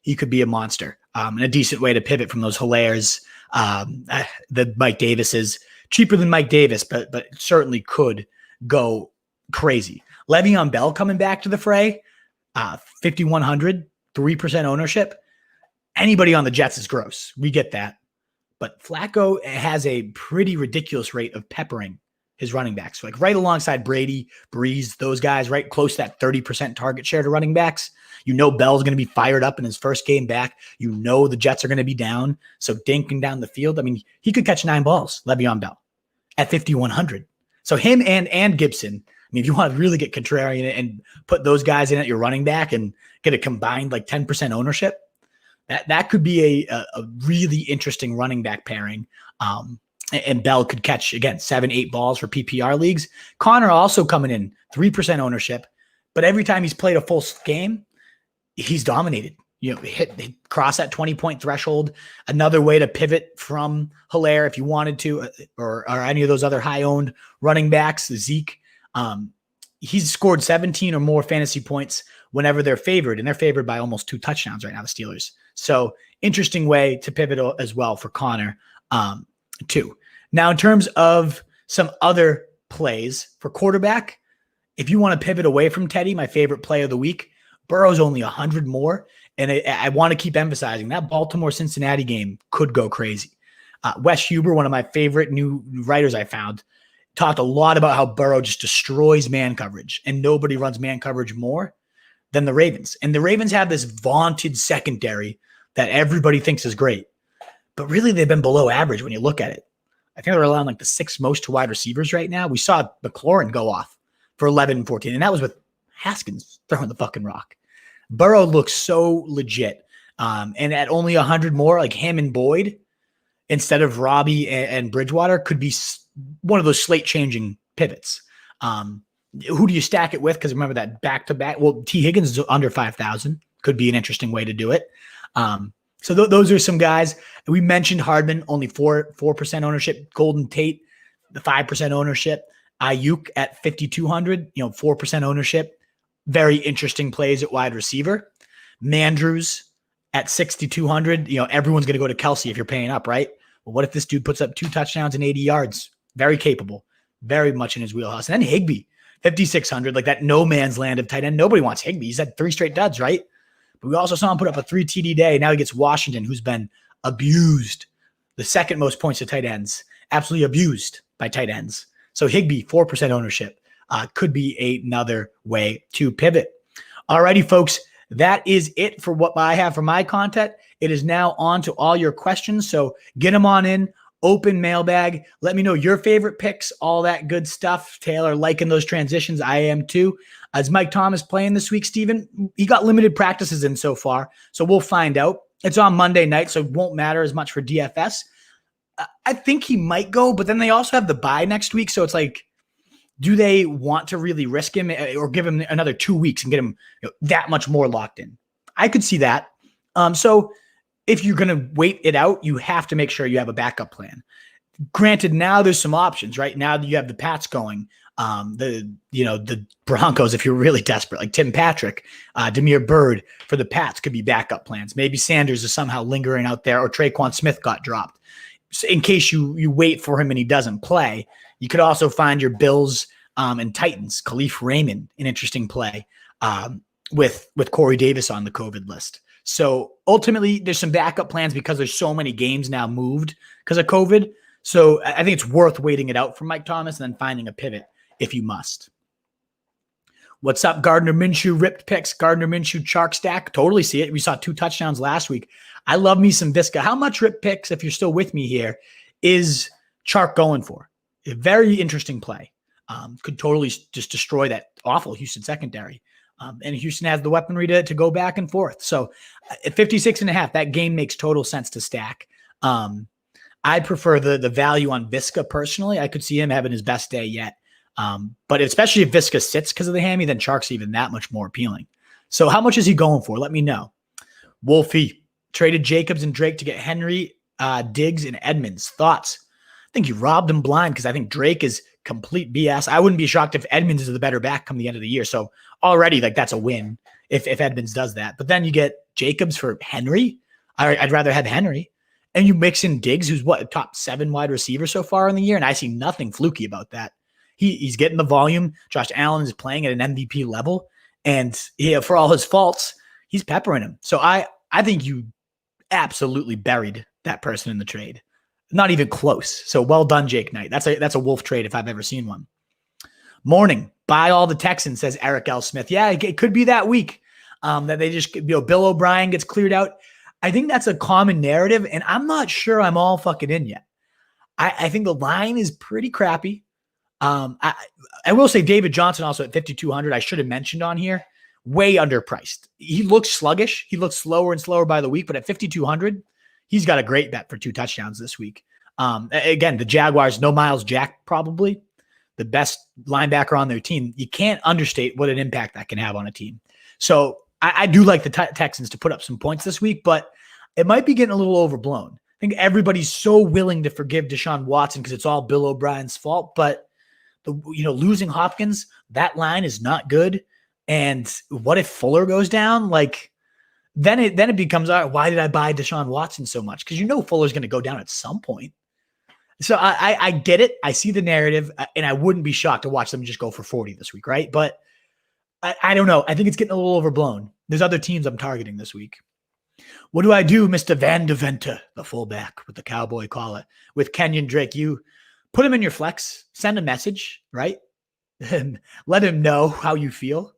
he could be a monster. And a decent way to pivot from those Hilairs. The Mike Davis is cheaper than Mike Davis, but certainly could go crazy. Le'Veon Bell coming back to the fray, 5,100, 3% ownership. Anybody on the Jets is gross. We get that. But Flacco has a pretty ridiculous rate of peppering his running backs. So like right alongside Brady, Breeze, those guys, right close to that 30% target share to running backs. You know Bell's going to be fired up in his first game back. You know the Jets are going to be down. So dinking down the field. I mean, he could catch 9 balls, Le'Veon Bell, at 5,100. So him and Gibson, I mean, if you want to really get contrarian and put those guys in at your running back and get a combined like 10% ownership, that could be a really interesting running back pairing. And Bell could catch, again, 7-8 balls for PPR leagues. Connor also coming in 3% ownership, but every time he's played a full game, he's dominated. You know, hit cross that 20-point threshold. Another way to pivot from Hilaire if you wanted to, or any of those other high-owned running backs, Zeke. He's scored 17 or more fantasy points whenever they're favored, and they're favored by almost 2 touchdowns right now, the Steelers. So interesting way to pivot as well for Connor, too. Now, in terms of some other plays for quarterback, if you want to pivot away from Teddy, my favorite play of the week, Burrow's only 100 more. And I want to keep emphasizing that Baltimore-Cincinnati game could go crazy. Wes Huber, one of my favorite new writers I found, talked a lot about how Burrow just destroys man coverage, and nobody runs man coverage more than the Ravens. And the Ravens have this vaunted secondary that everybody thinks is great. But really, they've been below average when you look at it. I think they're allowing like the 6th most to wide receivers right now. We saw McLaurin go off for 11 and 14, and that was with Haskins throwing the fucking rock. Burrow looks so legit. And at only 100 more, like him and Boyd, instead of Robbie and Bridgewater, could be one of those slate-changing pivots. Who do you stack it with? Because remember that back-to-back. Well, T. Higgins is under 5,000. Could be an interesting way to do it. So those are some guys. We mentioned Hardman, only 4% ownership. Golden Tate, the 5% ownership. Ayuk at 5,200, 4% ownership. Very interesting plays at wide receiver. Mandrews at 6,200. Everyone's going to go to Kelsey if you're paying up, right? Well, what if this dude puts up 2 touchdowns and 80 yards? Very capable, very much in his wheelhouse. And then Higbee, 5,600, like that no man's land of tight end. Nobody wants Higbee. He's had 3 straight duds, right? But we also saw him put up a 3 TD day. Now he gets Washington, who's been abused. The 2nd most points to tight ends, absolutely abused by tight ends. So Higbee, 4% ownership, could be another way to pivot. Alrighty, folks, that is it for what I have for my content. It is now on to all your questions. So get them on in. Open mailbag. Let me know your favorite picks, all that good stuff. Taylor liking those transitions. I am too. Is Mike Thomas playing this week, Steven? He got limited practices in so far, so we'll find out. It's on Monday night, so it won't matter as much for DFS. I think he might go, but then they also have the bye next week, so it's like, do they want to really risk him or give him another 2 weeks and get him that much more locked in? I could see that. So if you're going to wait it out, you have to make sure you have a backup plan. Granted, now there's some options, right? Now that you have the Pats going, The Broncos, if you're really desperate, like Tim Patrick, Demir Bird for the Pats could be backup plans. Maybe Sanders is somehow lingering out there, or Traquan Smith got dropped. So in case you wait for him and he doesn't play, you could also find your Bills and Titans, Khalif Raymond, an interesting play with Corey Davis on the COVID list. So ultimately, there's some backup plans because there's so many games now moved because of COVID. So I think it's worth waiting it out for Mike Thomas and then finding a pivot if you must. What's up, Gardner Minshew ripped picks? Gardner Minshew Chark stack. Totally see it. We saw 2 touchdowns last week. I love me some Visca. How much rip picks, if you're still with me here, is Chark going for? A very interesting play. Could totally just destroy that awful Houston secondary. And Houston has the weaponry to go back and forth. So at 56.5, that game makes total sense to stack. I prefer the value on Visca personally. I could see him having his best day yet. But especially if Visca sits because of the hammy, then Chark's even that much more appealing. So how much is he going for? Let me know. Wolfie traded Jacobs and Drake to get Henry, Diggs, and Edmonds. Thoughts? I think you robbed him blind because I think Drake is complete BS. I wouldn't be shocked if Edmonds is the better back come the end of the year. So already, that's a win if Edmonds does that. But then you get Jacobs for Henry. I'd rather have Henry. And you mix in Diggs, who's top 7 wide receiver so far in the year, and I see nothing fluky about that. He's getting the volume. Josh Allen is playing at an MVP level, and for all his faults, he's peppering him. So I think you absolutely buried that person in the trade. Not even close. So well done, Jake Knight. That's a Wolf trade if I've ever seen one. Morning, buy all the Texans, says Eric L. Smith. Yeah, it could be that week that they just, Bill O'Brien gets cleared out. I think that's a common narrative, and I'm not sure I'm all fucking in yet. I think the line is pretty crappy. I will say David Johnson also at 5,200, I should have mentioned on here, way underpriced. He looks sluggish. He looks slower and slower by the week, but at 5,200, he's got a great bet for 2 touchdowns this week. Again, the Jaguars, no Miles Jack, probably the best linebacker on their team. You can't understate what an impact that can have on a team. So I do like the Texans to put up some points this week, but it might be getting a little overblown. I think everybody's so willing to forgive Deshaun Watson because it's all Bill O'Brien's fault, but losing Hopkins, that line is not good. And what if Fuller goes down? Then it becomes, all right, why did I buy Deshaun Watson so much? Because Fuller's going to go down at some point. So I get it. I see the narrative, and I wouldn't be shocked to watch them just go for 40 this week, right? But I don't know. I think it's getting a little overblown. There's other teams I'm targeting this week. What do I do, Mr. Van Deventer, the fullback with the cowboy collar, with Kenyon Drake? You put him in your flex, send a message, right? And let him know how you feel.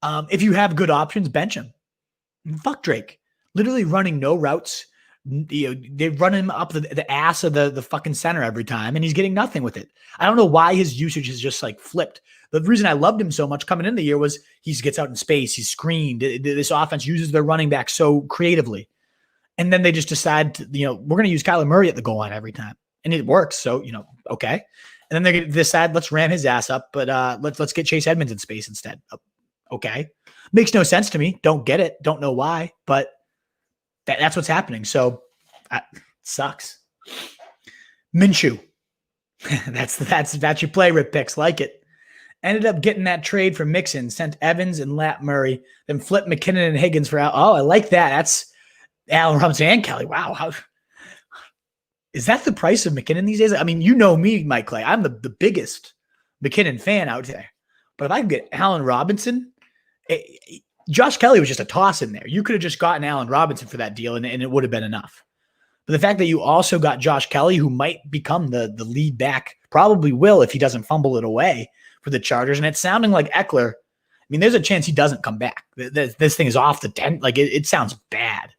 If you have good options, bench him. Fuck Drake. Literally running no routes. They run him up the ass of the fucking center every time, and he's getting nothing with it. I don't know why his usage is just flipped. The reason I loved him so much coming in the year was he gets out in space, he's screened. This offense uses their running back so creatively. And then they just decide, we're going to use Kyler Murray at the goal line every time. And it works. So, okay. And then they're going to decide, let's ram his ass up, but let's get Chase Edmonds in space instead. Okay. Makes no sense to me. Don't get it. Don't know why, but that's what's happening. So sucks. Minshew. that's your play rip picks. Like it. Ended up getting that trade for Mixon, sent Evans and Lat Murray, then flipped McKinnon and Higgins for I like that. That's Allen Robinson and Kelly. Wow. How is that the price of McKinnon these days? I mean, me, Mike Clay. I'm the biggest McKinnon fan out there. But if I could get Allen Robinson, Josh Kelly was just a toss in there. You could have just gotten Allen Robinson for that deal, and it would have been enough. But the fact that you also got Josh Kelly, who might become the lead back, probably will if he doesn't fumble it away for the Chargers, and it's sounding like Eckler. I mean, there's a chance he doesn't come back. This thing is off the tent. It sounds bad.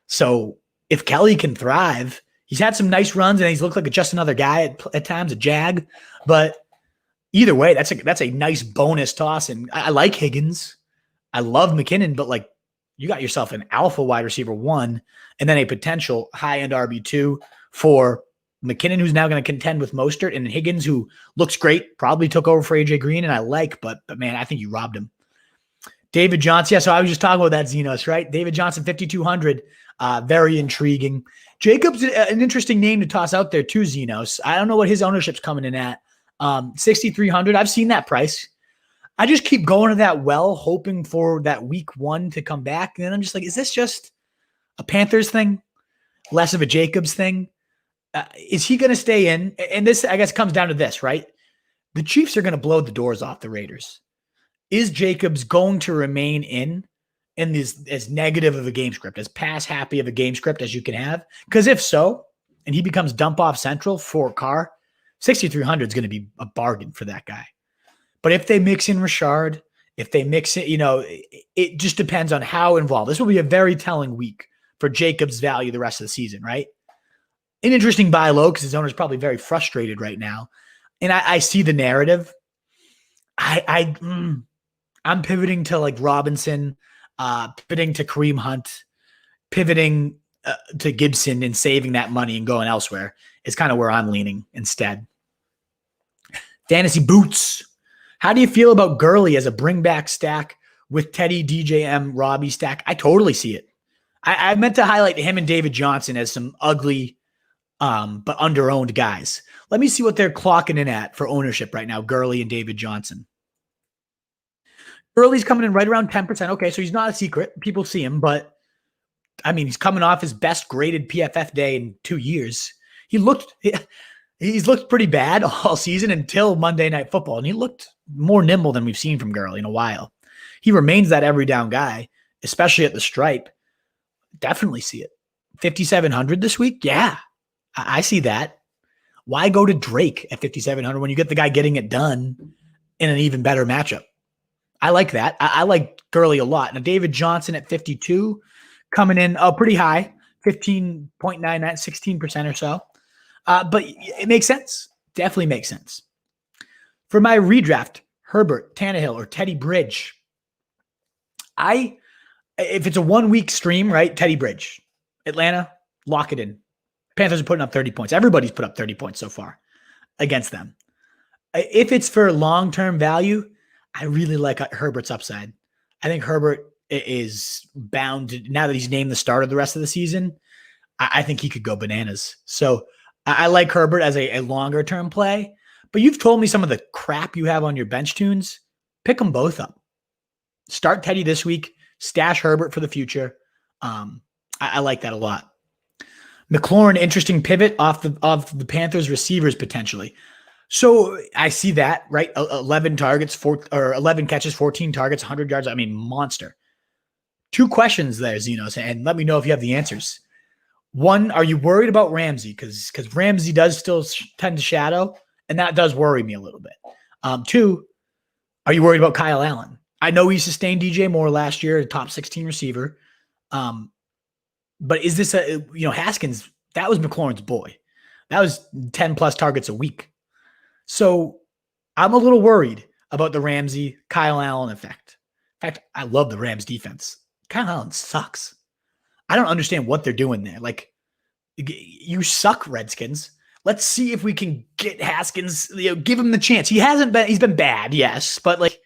So if Kelly can thrive, he's had some nice runs, and he's looked like just another guy at times, a Jag. But either way, that's a nice bonus toss. And I like Higgins. I love McKinnon, but you got yourself an alpha wide receiver 1, and then a potential high-end RB2 for McKinnon, who's now going to contend with Mostert, and Higgins, who looks great, probably took over for AJ Green, and I like, but man, I think you robbed him. David Johnson. Yeah, so I was just talking about that Xenos, right? David Johnson, 5,200. Very intriguing. Jacobs, an interesting name to toss out there too, Xenos. I don't know what his ownership's coming in at. 6,300. I've seen that price. I just keep going to that well, hoping for that week 1 to come back. And then I'm just like, is this just a Panthers thing? Less of a Jacobs thing? Is he going to stay in? And this, I guess, comes down to this, right? The Chiefs are going to blow the doors off the Raiders. Is Jacobs going to remain in this as negative of a game script, as pass happy of a game script as you can have? Because if so, and he becomes dump off central for Carr, 6,300 is going to be a bargain for that guy. But if they mix in Richard, if they mix it, it just depends on how involved. This will be a very telling week for Jacobs' value the rest of the season, right? An interesting buy low because his owner's probably very frustrated right now. And I see the narrative. I'm pivoting to like Robinson, pivoting to Kareem Hunt, pivoting to Gibson and saving that money and going elsewhere is kind of where I'm leaning instead. Fantasy boots. How do you feel about Gurley as a bring back stack with Teddy, DJM, Robbie stack? I totally see it. I meant to highlight him and David Johnson as some ugly, but under-owned guys. Let me see what they're clocking in at for ownership right now, Gurley and David Johnson. Gurley's coming in right around 10%. Okay, so he's not a secret. People see him, but I mean, he's coming off his best graded PFF day in 2 years. He's looked pretty bad all season until Monday Night Football, and he looked more nimble than we've seen from Gurley in a while. He remains that every down guy, especially at the stripe. Definitely see it. 5,700 this week? Yeah, I see that. Why go to Drake at 5,700 when you get the guy getting it done in an even better matchup? I like that. I like Gurley a lot. Now, David Johnson at 52 coming in pretty high, 15.99, 16% or so. But it makes sense. Definitely makes sense. For my redraft, Herbert, Tannehill, or Teddy Bridge, if it's a 1 week stream, right? Teddy Bridge, Atlanta, lock it in. Panthers are putting up 30 points. Everybody's put up 30 points so far against them. If it's for long-term value, I really like Herbert's upside. I think Herbert is bound to, now that he's named the starter the rest of the season, I think he could go bananas. So I like Herbert as a longer-term play. But you've told me some of the crap you have on your bench tunes. Pick them both up. Start Teddy this week. Stash Herbert for the future. I like that a lot. McLaurin, interesting pivot off the Panthers receivers potentially. So I see that, right? 11 targets, 11 catches, 14 targets, 100 yards. I mean, monster. 2 questions there, Zenos, and let me know if you have the answers. 1, are you worried about Ramsey? Because Ramsey does still tend to shadow, and that does worry me a little bit. 2, are you worried about Kyle Allen? I know he sustained DJ Moore last year, a top 16 receiver. But is this Haskins, that was McLaurin's boy. That was 10 plus targets a week. So I'm a little worried about the Ramsey, Kyle Allen effect. In fact, I love the Rams defense. Kyle Allen sucks. I don't understand what they're doing there. Like, you suck, Redskins. Let's see if we can get Haskins, give him the chance. He's been bad, yes, but like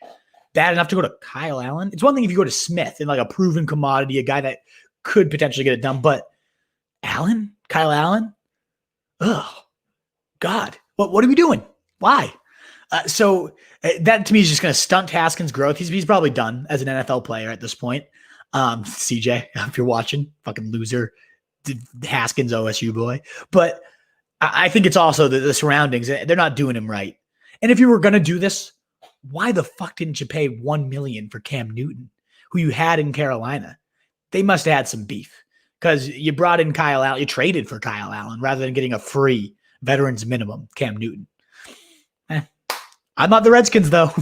bad enough to go to Kyle Allen. It's one thing if you go to Smith and like a proven commodity, a guy that could potentially get it done, but Kyle Allen, oh God, what are we doing? Why? So that to me is just going to stunt Haskins' growth. He's probably done as an NFL player at this point. CJ, if you're watching, fucking loser, Haskins OSU boy. But I think it's also the surroundings. They're not doing him right. And if you were going to do this, why the fuck didn't you pay $1 million for Cam Newton, who you had in Carolina? They must have had some beef because you brought in Kyle Allen. You traded for Kyle Allen rather than getting a free veterans minimum Cam Newton. I'm not the Redskins, though.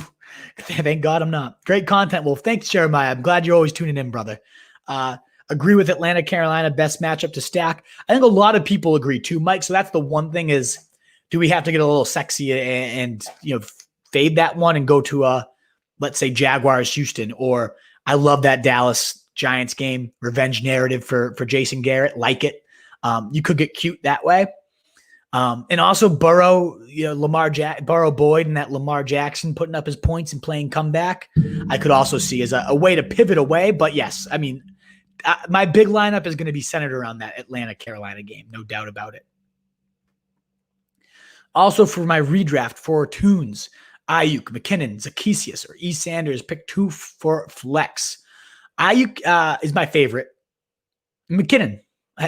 Thank God I'm not. Great content, Wolf. Thanks, Jeremiah. I'm glad you're always tuning in, brother. Agree with Atlanta, Carolina, best matchup to stack. I think a lot of people agree too, Mike. So that's the one thing is, do we have to get a little sexy and fade that one and go to let's say Jaguars, Houston, or I love that Dallas Giants game, revenge narrative for Jason Garrett. Like it. You could get cute that way. And also Burrow, Burrow Boyd and that Lamar Jackson putting up his points and playing comeback. I could also see as a way to pivot away. But yes, I mean, my big lineup is going to be centered around that Atlanta Carolina game. No doubt about it. Also for my redraft for Tunes, Ayuk, McKinnon, Zacchaeus, or E. Sanders, pick 2 for flex. Ayuk is my favorite. McKinnon,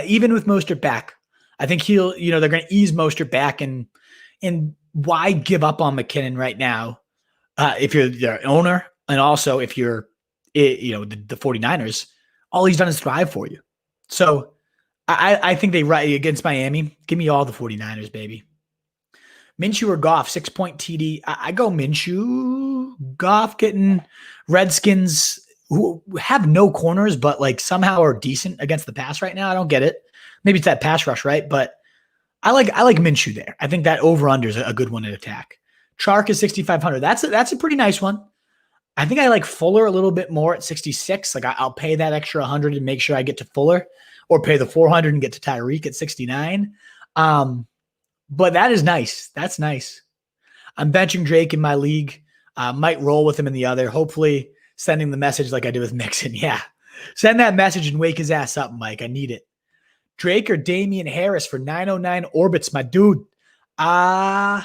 even with Mostert back, I think they're going to ease Mostert back, and why give up on McKinnon right now if you're the owner, and also if you're the 49ers, all he's done is thrive for you. So I think they right against Miami. Give me all the 49ers, baby. Minshew or Goff, 6-point TD. I go Minshew. Goff getting Redskins who have no corners, but like somehow are decent against the pass right now. I don't get it. Maybe it's that pass rush, right? But I like Minshew there. I think that over-under is a good one to attack. Chark is 6,500. That's a pretty nice one. I think I like Fuller a little bit more at 66. Like I'll pay that extra 100 and make sure I get to Fuller, or pay the 400 and get to Tyreek at 69. But that is nice. That's nice. I'm benching Drake in my league. Might roll with him in the other. Hopefully sending the message like I did with Mixon. Yeah. Send that message and wake his ass up, Mike. I need it. Drake or Damian Harris for 909 orbits, my dude. I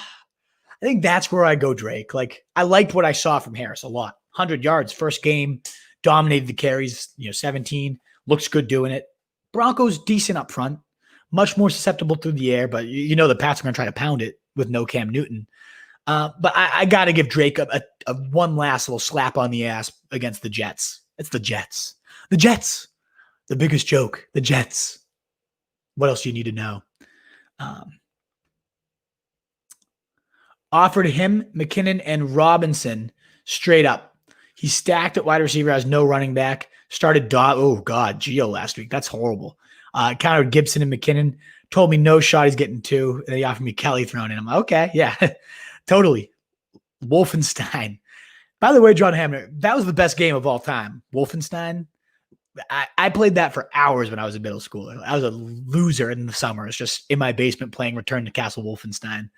think that's where I go Drake. Like I liked what I saw from Harris a lot. 100 yards, first game, dominated the carries, 17. Looks good doing it. Broncos decent up front. Much more susceptible through the air, but the Pats are going to try to pound it with no Cam Newton. But I got to give Drake a one last little slap on the ass against the Jets. It's the Jets. The Jets. The biggest joke. The Jets. What else do you need to know? Offered him, McKinnon, and Robinson straight up. He stacked at wide receiver, has no running back. Started Gio last week. That's horrible. Countered Gibson and McKinnon. Told me no shot he's getting 2. And he offered me Kelly thrown in. I'm like, okay, yeah, totally. Wolfenstein. By the way, John Hamner, that was the best game of all time. Wolfenstein. I played that for hours when I was in middle school. I was a loser in the summer. It's just in my basement playing Return to Castle Wolfenstein.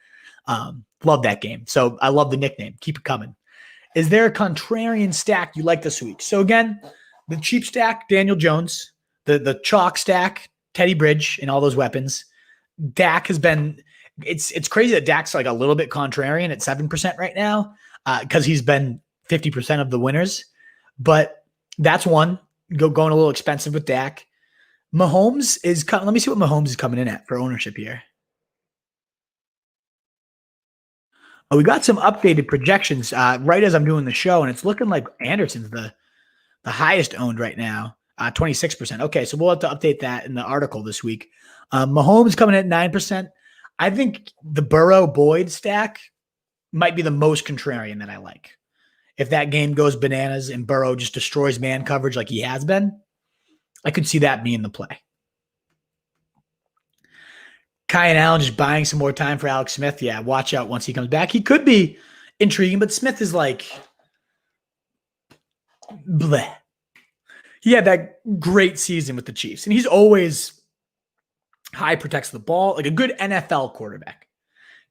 Love that game. So I love the nickname. Keep it coming. Is there a contrarian stack you like this week? So again, the cheap stack, Daniel Jones. The chalk stack, Teddy Bridge, and all those weapons. Dak has been – it's crazy that Dak's like a little bit contrarian at 7% right now because he's been 50% of the winners. But that's one. Going a little expensive with Dak. Mahomes is – let me see what Mahomes is coming in at for ownership here. Oh, we got some updated projections right as I'm doing the show, and it's looking like Anderson's the highest owned right now. 26%. Okay, so we'll have to update that in the article this week. Mahomes coming in at 9%. I think the Burrow-Boyd stack might be the most contrarian that I like. If that game goes bananas and Burrow just destroys man coverage like he has been, I could see that being the play. Kyan Allen just buying some more time for Alex Smith. Yeah, watch out once he comes back. He could be intriguing, but Smith is like bleh. He had that great season with the Chiefs, and he's always high protects the ball, like a good NFL quarterback.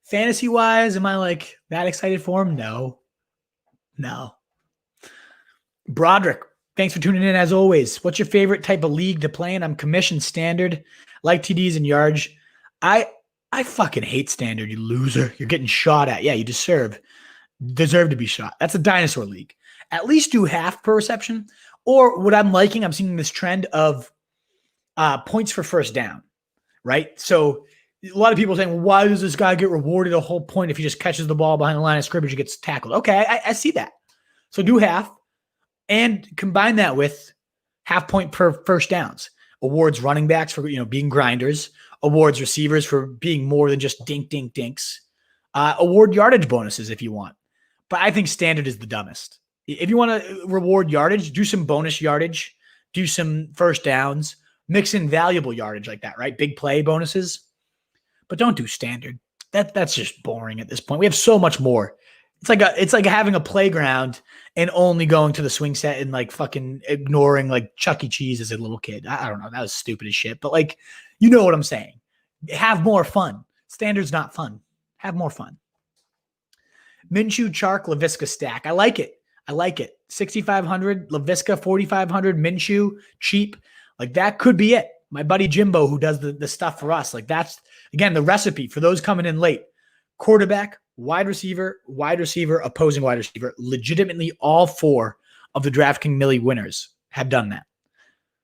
Fantasy-wise, am I like that excited for him? No. Broderick, thanks for tuning in as always. What's your favorite type of league to play in? I'm commission standard, like TDs and yards. I fucking hate standard, you loser. You're getting shot at. Yeah, you deserve to be shot. That's a dinosaur league. At least do half per reception. Or what I'm liking, I'm seeing this trend of points for first down, right? So a lot of people are saying, well, why does this guy get rewarded a whole point if he just catches the ball behind the line of scrimmage and gets tackled? Okay, I see that. So do half and combine that with half point per first downs. Awards running backs for being grinders. Awards receivers for being more than just dinks. Award yardage bonuses if you want. But I think standard is the dumbest. If you want to reward yardage, do some bonus yardage, do some first downs, mix in valuable yardage like that, right? Big play bonuses. But don't do standard. That's just boring at this point. We have so much more. It's like having a playground and only going to the swing set and like fucking ignoring like Chuck E. Cheese as a little kid. I don't know. That was stupid as shit. But like, you know what I'm saying. Have more fun. Standard's not fun. Have more fun. Minshew, Chark, Laviska stack. I like it. 6,500, LaVisca, 4,500, Minshew, cheap. Like that could be it. My buddy Jimbo, who does the stuff for us. Like that's, again, the recipe for those coming in late. quarterback, wide receiver, opposing wide receiver. Legitimately, all 4 of the DraftKings Milly winners have done that.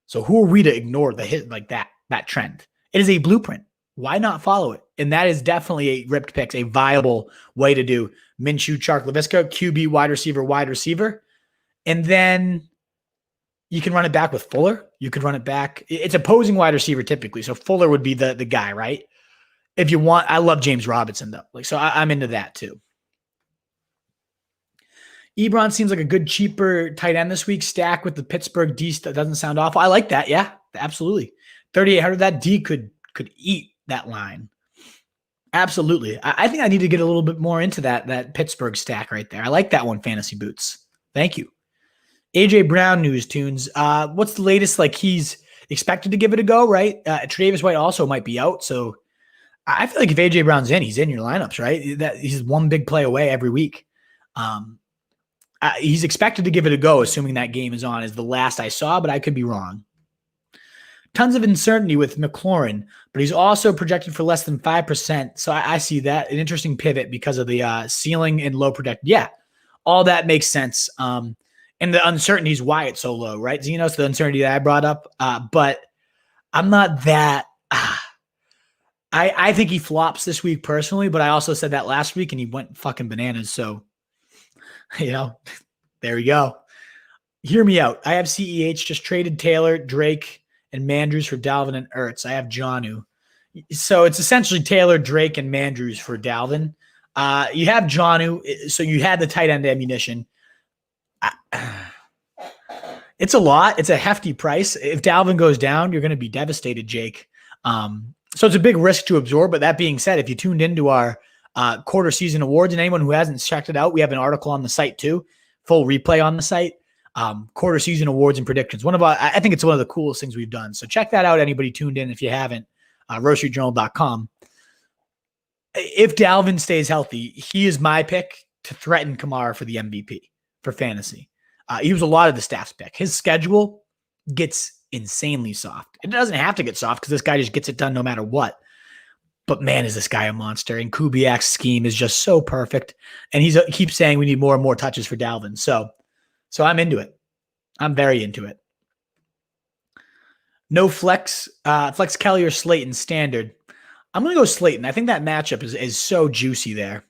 So who are we to ignore the hit like that trend? It is a blueprint. Why not follow it? And that is definitely a ripped picks, a viable way to do Minshew, Chark, Laviska, QB, wide receiver. And then you can run it back with Fuller. You could run it back. It's opposing wide receiver typically. So Fuller would be the guy, right? If you want, I love James Robinson though. So I'm into that too. Ebron seems like a good, cheaper tight end this week. Stack with the Pittsburgh D. That doesn't sound awful. I like that. Yeah, absolutely. 3,800. That D could eat that line. Absolutely. I think I need to get a little bit more into that Pittsburgh stack right there. I like that one, Fantasy Boots. Thank you. AJ Brown news tunes. What's the latest? Like he's expected to give it a go, right? Tre'Davious White also might be out. So I feel like if AJ Brown's in, he's in your lineups, right? That he's one big play away every week. He's expected to give it a go, assuming that game is on, is the last I saw, but I could be wrong. Tons of uncertainty with McLaurin, but he's also projected for less than 5%. So I see that. An interesting pivot because of the ceiling and low projected. Yeah, all that makes sense. And the uncertainty is why it's so low, right? Zenos, the uncertainty that I brought up. But I'm not that. I think he flops this week personally, but I also said that last week and he went fucking bananas. So, there we go. Hear me out. I have CEH, just traded Taylor, Drake, and Mandrews for Dalvin and Ertz. I have Jonnu. So it's essentially Taylor, Drake, and Mandrews for Dalvin. You have Jonnu, so you had the tight end ammunition. It's a lot. It's a hefty price. If Dalvin goes down, you're going to be devastated, Jake. So it's a big risk to absorb. But that being said, if you tuned into our quarter season awards, and anyone who hasn't checked it out, we have an article on the site too, full replay on the site. Quarter season awards and predictions. I think it's one of the coolest things we've done. So check that out. Anybody tuned in, if you haven't, roaststreetjournal.com. If Dalvin stays healthy, he is my pick to threaten Kamara for the MVP for fantasy. He was a lot of the staff's pick. His schedule gets insanely soft. It doesn't have to get soft because this guy just gets it done no matter what. But man, is this guy a monster. And Kubiak's scheme is just so perfect. And he keeps saying we need more and more touches for Dalvin. So I'm into it. I'm very into it. No flex. Flex Kelly or Slayton standard. I'm going to go Slayton. I think that matchup is so juicy there.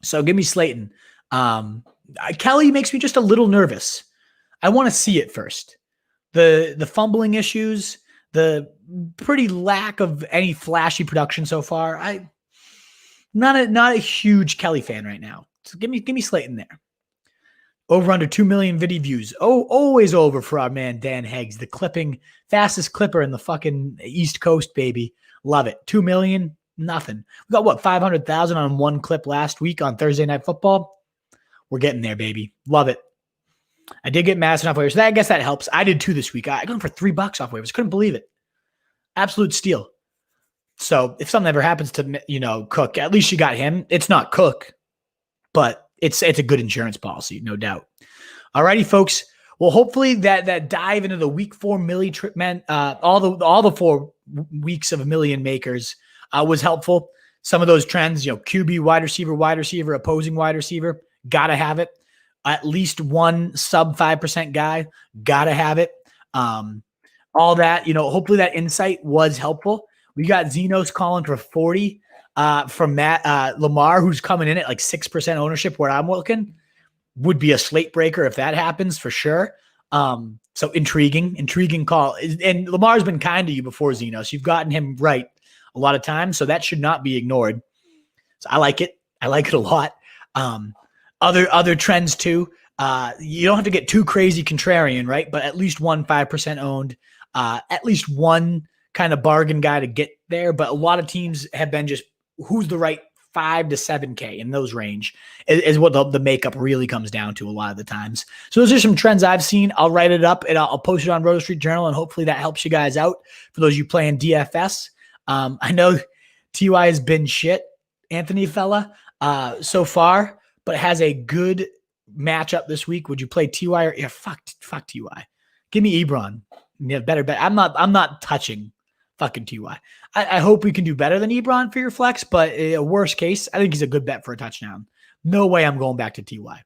So give me Slayton. Kelly makes me just a little nervous. I want to see it first. The fumbling issues, the pretty lack of any flashy production so far. I'm not a huge Kelly fan right now. So give me Slayton there. Over under 2 million video views. Oh, always over for our man Dan Heggs, the fastest clipper in the fucking East Coast, baby. Love it. 2 million, nothing. We got 500,000 on one clip last week on Thursday Night Football. We're getting there, baby. Love it. I did get Madison off waivers. So I guess that helps. I did too this week. I got him for $3 off waivers. Couldn't believe it. Absolute steal. So if something ever happens to, Cook, at least you got him. It's not Cook, but it's a good insurance policy, no doubt. All righty, folks. Well, hopefully that dive into the week 4 Milly trip, man, all the 4 weeks of a million makers was helpful. Some of those trends, QB, wide receiver, opposing wide receiver, gotta have it. At least one sub 5% guy, gotta have it. All that, hopefully that insight was helpful. We got Zenos calling for 40 from Matt Lamar, who's coming in at like 6% ownership where I'm looking. Would be a slate breaker if that happens for sure. So intriguing call. And Lamar's been kind to you before, Zenos. You've gotten him right a lot of times, so that should not be ignored. So I like it. I like it a lot. Other trends too. You don't have to get too crazy contrarian, right? But at least one 5% owned, at least one kind of bargain guy to get there. But a lot of teams have been just who's the right 5 to 7K in those range is what the makeup really comes down to a lot of the times. So those are some trends I've seen. I'll write it up and I'll post it on Roto Street Journal, and hopefully that helps you guys out. For those of you playing DFS, I know TY has been shit, Anthony fella, so far, but has a good matchup this week. Would you play TY or fuck TY? Give me Ebron. Yeah, better bet. I'm not touching Fucking TY. I hope we can do better than Ebron for your flex, but worst case, I think he's a good bet for a touchdown. No way I'm going back to TY.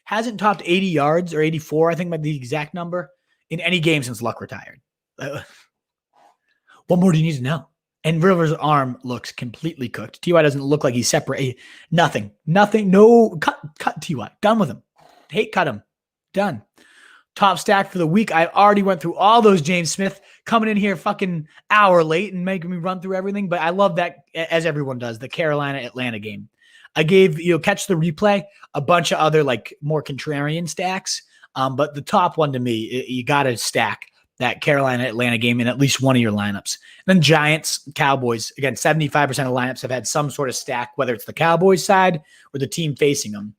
Hasn't topped 80 yards or 84, I think by the exact number, in any game since Luck retired. What more do you need to know? And Rivers' arm looks completely cooked. TY doesn't look like he's separate. Nothing. No, cut TY. Done with him. Hate cut him. Done. Top stack for the week. I already went through all those. James Smith coming in here fucking hour late and making me run through everything. But I love that, as everyone does, the Carolina-Atlanta game. I gave, catch the replay, a bunch of other like more contrarian stacks. But the top one to me, you got to stack that Carolina-Atlanta game in at least one of your lineups. And then Giants, Cowboys. Again, 75% of lineups have had some sort of stack, whether it's the Cowboys side or the team facing them.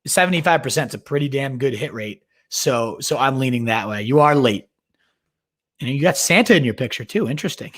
75% is a pretty damn good hit rate. So I'm leaning that way. You are late. And you got Santa in your picture too. Interesting.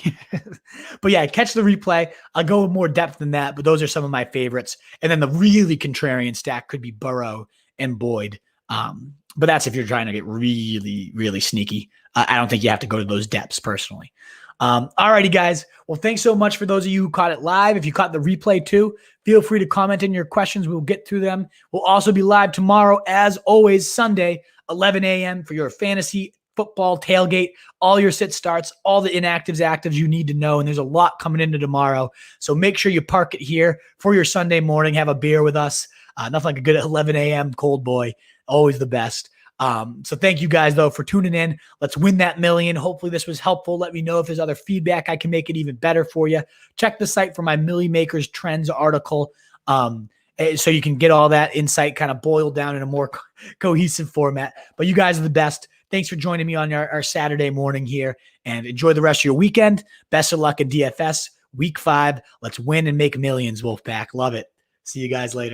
But yeah, catch the replay. I'll go with more depth than that, but those are some of my favorites. And then the really contrarian stack could be Burrow and Boyd. But that's if you're trying to get really, really sneaky. I don't think you have to go to those depths personally. Alrighty, guys. Well, thanks so much for those of you who caught it live. If you caught the replay too, feel free to comment in your questions. We'll get through them. We'll also be live tomorrow, as always, Sunday, 11 a.m. for your fantasy football tailgate, all your sit starts, all the inactives, actives you need to know. And there's a lot coming into tomorrow. So make sure you park it here for your Sunday morning. Have a beer with us. Nothing like a good 11 a.m. cold boy. Always the best. So thank you guys, though, for tuning in. Let's win that million. Hopefully this was helpful. Let me know if there's other feedback. I can make it even better for you. Check the site for my Milly Makers Trends article. So you can get all that insight kind of boiled down in a more cohesive format. But you guys are the best. Thanks for joining me on our Saturday morning here, and enjoy the rest of your weekend. Best of luck in DFS week 5. Let's win and make millions, Wolfpack. Love it. See you guys later.